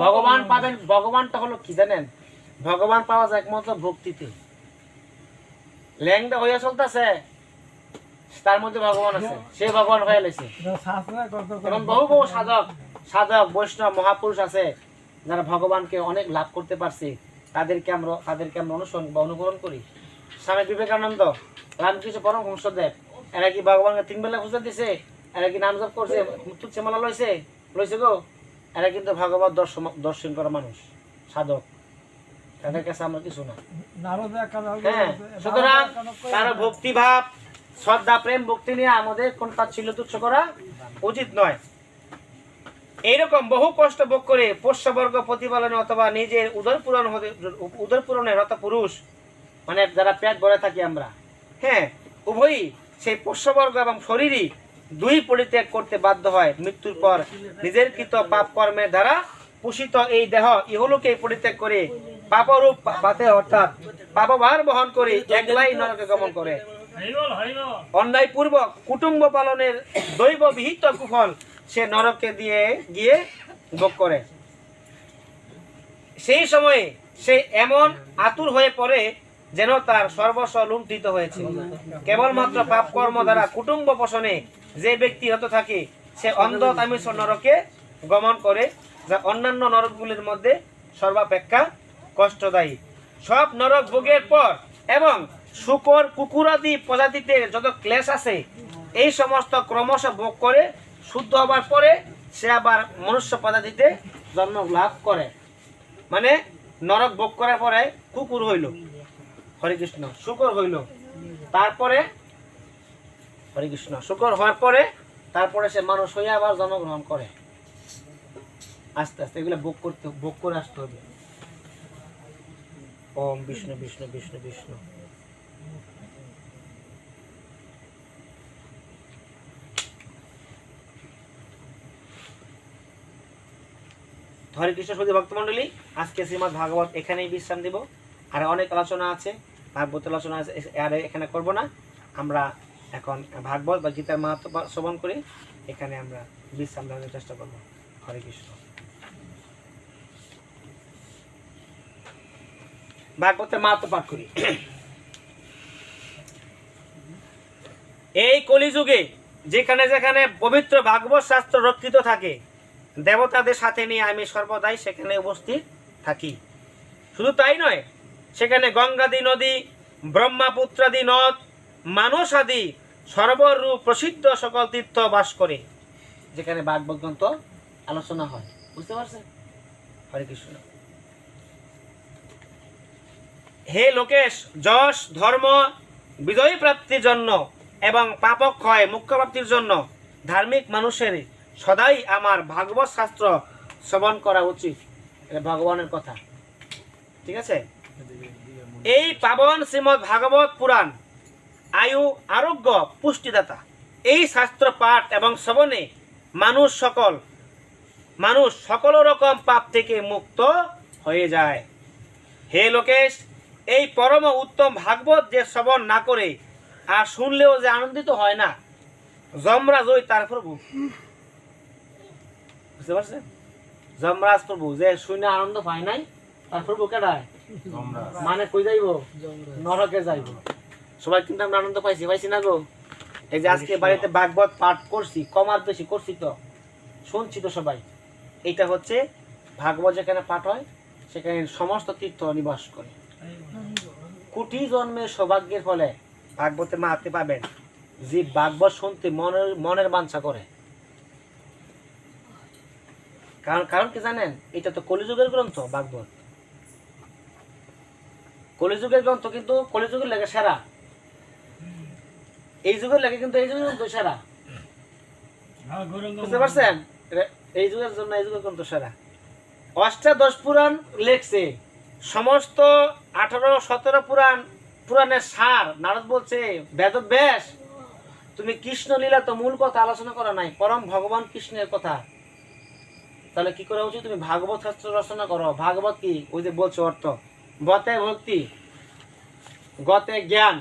ভগবান পাবেন, ভগবানটা হলো কি জানেন? ভগবান পাওয়া যায় একমাত্র ভক্তিতে। ল্যাংটা হইয়া চলতেছে, তার মধ্যে ভগবান আছে, সে ভগবান হয়ে লেছে। এবং বহু সাধক বৈষ্ণব মহাপুরুষ আছে যারা ভগবানকে অনেক লাভ করতে পারছে, তাদেরকে আমরা অনুসরণ বা অনুকরণ করি। স্বামী বিবেকানন্দ, রামকৃষ্ণ পরমহংসদেব, এরা কি ভগবানকে 3 বেলা পূজা দিছে? এরা কি নাম জপ করছে, তুলসী মালা লইছে গো? এরা কিন্তু ভগবত দর্শন করা মানুষ, সাধক। তাদের কাছে আমরা কিছু না। হ্যাঁ, সুতরাং কারো ভক্তি ভাব, শ্রদ্ধা প্রেম ভক্তি নিয়ে আমাদের কোন তাচ্ছিল্য তুচ্ছ করা উচিত নয়। এইরকম বহু কষ্ট ভোগ করে পোষ্যবর্গ প্রতিপালনে অথবা নিজের উদর পূরণে রত পুরুষ, মানে যারা পেট ভরে থাকি আমরা, হ্যাঁ, উভয়ই সেই পোষ্যবর্গ এবং শরীরই দুই পরিত্যাগ করতে বাধ্য হয়। মৃত্যুর পর নিজের কৃত পাপ কর্মের দ্বারা পোষিত এই দেহ ইহলোকে পরিত্যাগ করে পাপরূপ পাতে অর্থাৎ পাপভার বহন করে একলাই নরকে গমন করে। অন্যায় পূর্বক কুটুম্ব পালনের দৈব বিহিত কুফল সে নরকে দিয়ে গিয়ে ভোগ করে। সেই সময়ে সে এমন আতুর হয়ে পড়ে যেন তার সর্বস্ব লুণ্ঠিত হয়েছে। কেবলমাত্র পাপ কর্ম দ্বারা কুটুম্ব পোষণে যে ব্যক্তি হত থাকে সে অন্ধ তামিস নরকে গমন করে, যা অন্যান্য নরকগুলির মধ্যে সর্বাপেক্ষা কষ্টদায়ী। সব নরক ভোগের পর এবং শুকর কুকুরাদি প্রজাতিতে যত ক্লেশ আছে এই সমস্ত ক্রমশ ভোগ করে শুদ্ধ হবার পরে সে আবার মনুষ্য প্রজাতিতে জন্ম লাভ করে। মানে নরক ভোগ করার পরে কুকুর হইল, হরে কৃষ্ণ, শুকর হইল, তারপরে হরে কৃষ্ণ শুকর হওয়ার পরে তারপরে সে মানুষ হয়ে আবার জন্মগ্রহণ করে। আস্তে আস্তে এগুলো ভোগ করে আসতে হবে। ওম বিষ্ণু বিষ্ণু বিষ্ণু বিষ্ণু। হরে কৃষ্ণ সুধী ভক্তমণ্ডলী, আজকে শ্রীমদ্ ভাগবত এখানেই বিশ্রাম দিব। আর অনেক আলোচনা আছে, ভাগবত আলোচনা আছে, আর এখানে করব না। আমরা এখন ভাগবত বা গীতার মাহাত্ম্য শ্রবণ করি, এখানে আমরা বিশ্রাম দেওয়ার চেষ্টা করব। হরে কৃষ্ণ। ভাগবতের মাহাত্ম্য পাঠ করি। এই কলিযুগে যেখানে যেখানে পবিত্র ভাগবত শাস্ত্র রক্ষিত থাকে, দেবতাদের সাথে নিয়ে আমি সর্বদাই সেখানে উপস্থিত থাকি। শুধু তাই নয়, সেখানে গঙ্গাদি নদী, ব্রহ্মপুত্রাদি নদ, মানস আদি সর্বরূপ প্রসিদ্ধ সকল তীর্থ বাস করে, যেখানে ভাগবত গ্রন্থ আলোচনা হয়। বুঝতে পারছেন? হরে কৃষ্ণ। হে লোকেশ, যশ ধর্ম বিজয়ী প্রাপ্তির জন্য এবং পাপক্ষয় মুখ্য প্রাপ্তির জন্য ধার্মিক মানুষের সদাই আমার ভাগবত শাস্ত্র শ্রবণ করা উচিত। এটা ভগবানের কথা, ঠিক আছে? এই পাবন শ্রীমদ্ ভাগবত পুরাণ আয়ু আরোগ্য পুষ্টিদাতা। এই শাস্ত্র পাঠ এবং শ্রবণে মানুষ সকল রকম পাপ থেকে মুক্ত হয়ে যায়। হে লোকেশ, এই পরম উত্তম ভাগবত যে শ্রবণ না করে আর শুনলেও যে আনন্দিত হয় না, যমরাজ ওই তার প্রভু। বুঝতে পারছেন? যমরাজ প্রভু যে শুনে আনন্দ পায় নাই, তার প্রভু কেডায়? মানে কই যাইব? নরকে যাইব। সবাই কিন্তু আমরা আনন্দ পাইছি না গো? এই যে আজকে বাড়িতে ভাগবত পাঠ করছি, কমার বেশি করছি তো, শুনছি তো সবাই। এইটা হচ্ছে ভাগবত যেখানে পাঠ হয় সেখানে সমস্ত তীর্থ নিবাস করে। কোটি জন্মের সৌভাগ্যের ফলে ভাগবতে মাহাত্ম্য পাবেন, যে ভাগবত শুনতে মনের বাঞ্ছা করে। কারণ কি জানেন? এটা তো কলিযুগের গ্রন্থ ভাগবত। কলিযুগের গ্রন্থ, কিন্তু কলিযুগের লেগে সেরা। এই যুগের লেগে কিন্তু এই যুগের গ্রন্থ সেরা। বুঝতে পারছেন? এই যুগের জন্য এই যুগের গ্রন্থ সেরা। অষ্টাদশ পুরাণ লেখছে, সমস্ত 18-17 পুরাণের সার। নারদ বলছে, বেদব্যাস তুমি কৃষ্ণ লীলা তো মূল কথা আলোচনা করা নাই, পরম ভগবান কৃষ্ণের কথা। তাহলে কি করা উচিত? তুমি ভাগবত শাস্ত্র রচনা করো। ভাগবত কি? ওই যে বলছো অর্থ, গতে ভক্তি, গতে জ্ঞান,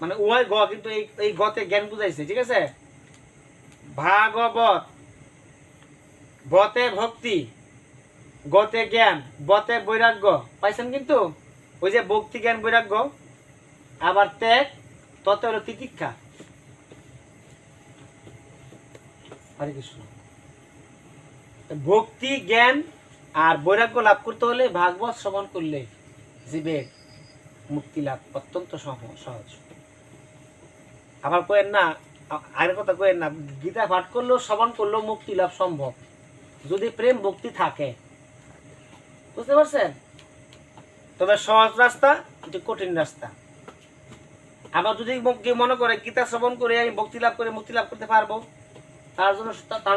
মানে উভয় গ, কিন্তু এই গতে জ্ঞান বুঝাইছে, ঠিক আছে? ভাগবত, বতে ভক্তি, গতে জ্ঞান, বতে বৈরাগ্য। পাইছেন? কিন্তু ওই যে ভক্তি জ্ঞান বৈরাগ্য, আবার ত্যাগ, ততে হলো তিতিক্ষা। হরে কৃষ্ণ। ভক্তি জ্ঞান আর বৈরাগ্য লাভ করতে হলে ভাগবত শ্রবণ করলে জীবের মুক্তি লাভ অত্যন্ত সহজ। আবার কয়েন না, আরেক কথা কয়েন না, গীতা পাঠ করলেও শ্রবণ করলেও মুক্তি লাভ সম্ভব, যদি প্রেম ভক্তি থাকে। বুঝতে পারছেন? তবে সহজ রাস্তা, এটি কঠিন রাস্তা। আবার যদি কেউ মনে করে গীতা শ্রবণ করে আমি ভক্তি লাভ করে মুক্তি লাভ করতে পারবো, তার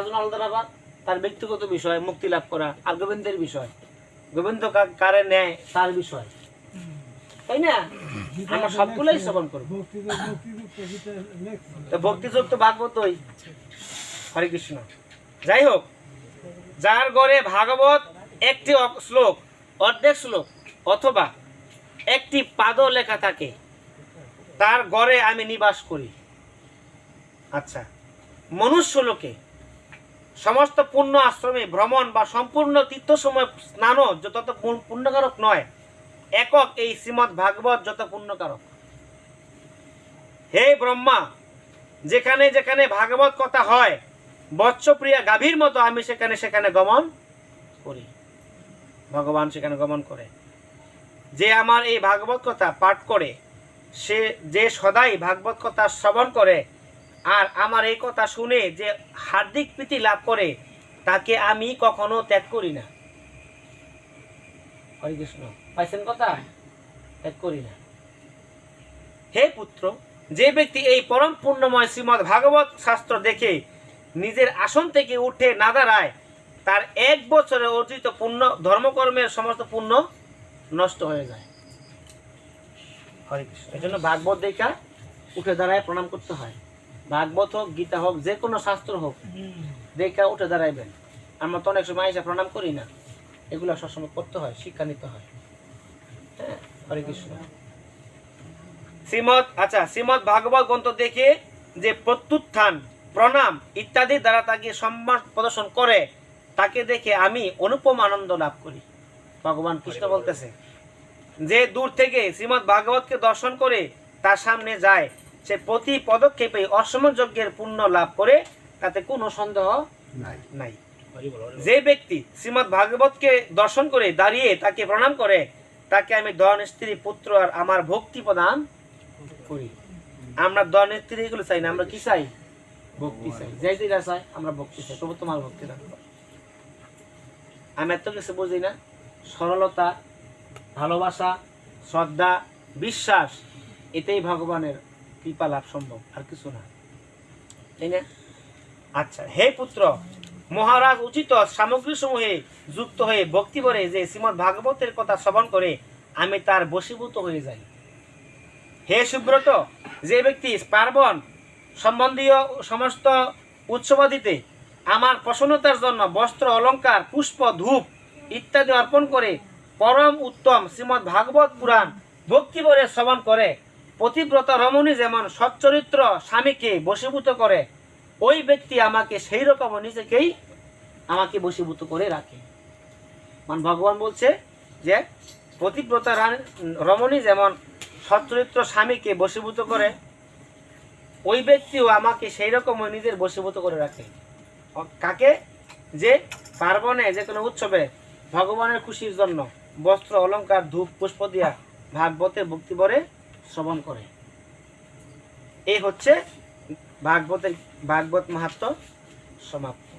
জন্য আলাদা ব্যাপার, তার ব্যক্তিগত বিষয় মুক্তি লাভ করা, আর গোবিন্দের বিষয়, গোবিন্দ কারে নেয় তার বিষয়, তাই না? আমরা সবগুলোই শ্রবণ করবো। তো ভক্তিযুক্ত ভাগবতই হরে কৃষ্ণ। যাই হোক, যার ঘরে ভাগবত একটি শ্লোক, অর্ধেক শ্লোক অথবা একটি পাদও লেখা থাকে, তার ঘরে আমি নিবাস করি। আচ্ছা, মনুষ্য লোকে সমস্ত পুণ্য আশ্রমে ভ্রমণ বা সম্পূর্ণ তীর্থসময় স্নানও যত পুণ্যকারক নয়, একক এই শ্রীমদ্ ভাগবত যত পুণ্যকারক। হে ব্রহ্মা, যেখানে যেখানে ভাগবত কথা হয়, বৎসপ্রিয়া গাভীর মতো আমি সেখানে সেখানে গমন করি। ভগবান সেখানে গমন করে। যে আমার এই ভাগবত কথা পাঠ করে, সে যে সদাই ভাগবত কথা শ্রবণ করে আর আমার এই কথা শুনে যে হার্দিক প্রীতি লাভ করে, তাকে আমি কখনো ত্যাগ করি না। হরে কৃষ্ণ, পাইছেন কথা? ত্যাগ করি না। হে পুত্র, যে ব্যক্তি এই পরম পুণ্যময় শ্রীমদ্ ভাগবত শাস্ত্র দেখে নিজের আসন থেকে উঠে না দাঁড়ায়, তার 1 বছরে অর্জিত পুণ্য ধর্মকর্মের সমস্ত পুণ্য নষ্ট হয়ে যায়। হরে কৃষ্ণ। এই জন্য ভাগবত দেখা উঠে দাঁড়ায় প্রণাম করতে হয়। ভাগবত হোক, গীতা হোক, যে কোনো শাস্ত্র হোক, দেখা উঠে দাঁড়াইবেন। আমরা তো অনেক সময় এসে প্রণাম করি না, এগুলো সবসময় করতে হয়, শিক্ষা নিতে হয়। হ্যাঁ, হরে কৃষ্ণ। শ্রীমদ্ ভাগবত গ্রন্থ দেখে যে প্রত্যুত্থান, প্রণাম ইত্যাদি দ্বারা তাকে সম্মান প্রদর্শন করে, তাকে দেখে আমি অনুপম আনন্দ লাভ করি। ভগবান কৃষ্ণ বলতেছে, যে দূর থেকে শ্রীমদ্ ভাগবতকে দর্শন করে তার সামনে যায়, সে প্রতি পদক্ষেপে অসম যজ্ঞের পুণ্য লাভ করে, তাতে কোনো সন্দেহ নাই। যে ব্যক্তি শ্রীমদ্ ভাগবতকে দর্শন করে দাঁড়িয়ে তাকে প্রণাম করে, তাকে আমি ধন, স্ত্রী, পুত্র আর আমার ভক্তি প্রদান করি। আমরা ধন, স্ত্রী এগুলো চাই না, আমরা কি চাই? ভক্তি চাই। যেটা চাই আমরা ভক্তি চাই। তবু তোমার ভক্তি দান করো। আমি এত কিছু বুঝি না। সরলতা, ভালোবাসা, শ্রদ্ধা, বিশ্বাস, এতেই ভগবানের কৃপা লাভ সম্ভব, আর কিছু না, তাই না? আচ্ছা, হে পুত্র, মহারাজ উচিত সামগ্রী সমূহে যুক্ত হয়ে ভক্তি করে যে শ্রীমদ্ ভাগবতের কথা শ্রবণ করে, আমি তার বশীভূত হয়ে যাই। হে সুব্রত, যে ব্যক্তি পার্বণ সম্বন্ধীয় সমস্ত উৎসবাদিতে আমার প্রসন্নতার জন্য বস্ত্র, অলঙ্কার, পুষ্প, ধূপ ইত্যাদি অর্পণ করে পরম উত্তম শ্রীমদ্ ভাগবত পুরাণ ভক্তি করে শ্রবণ করে, পতিব্রত রমণী যেমন সচ্চরিত্র স্বামীকে বশীভূত করে, ওই ব্যক্তি আমাকে সেই রকম নিজেকেই আমাকে বশীভূত করে রাখে। মানে ভগবান বলছে যে পতিব্রত রমণী যেমন সচ্চরিত্র স্বামীকে বশীভূত করে, ওই ব্যক্তিও আমাকে সেই রকম নিজের বশীভূত করে রাখে। কাকে? যে পার্বণে, যে কোনো উৎসবে ভগবানের খুশির জন্য বস্ত্র, অলঙ্কার, ধূপ, পুষ্প দিয়া ভাগবতের ভক্তি ভরে শ্রবণ করে। এই হচ্ছে ভাগবত মাহাত্ম্য সমাপ্ত।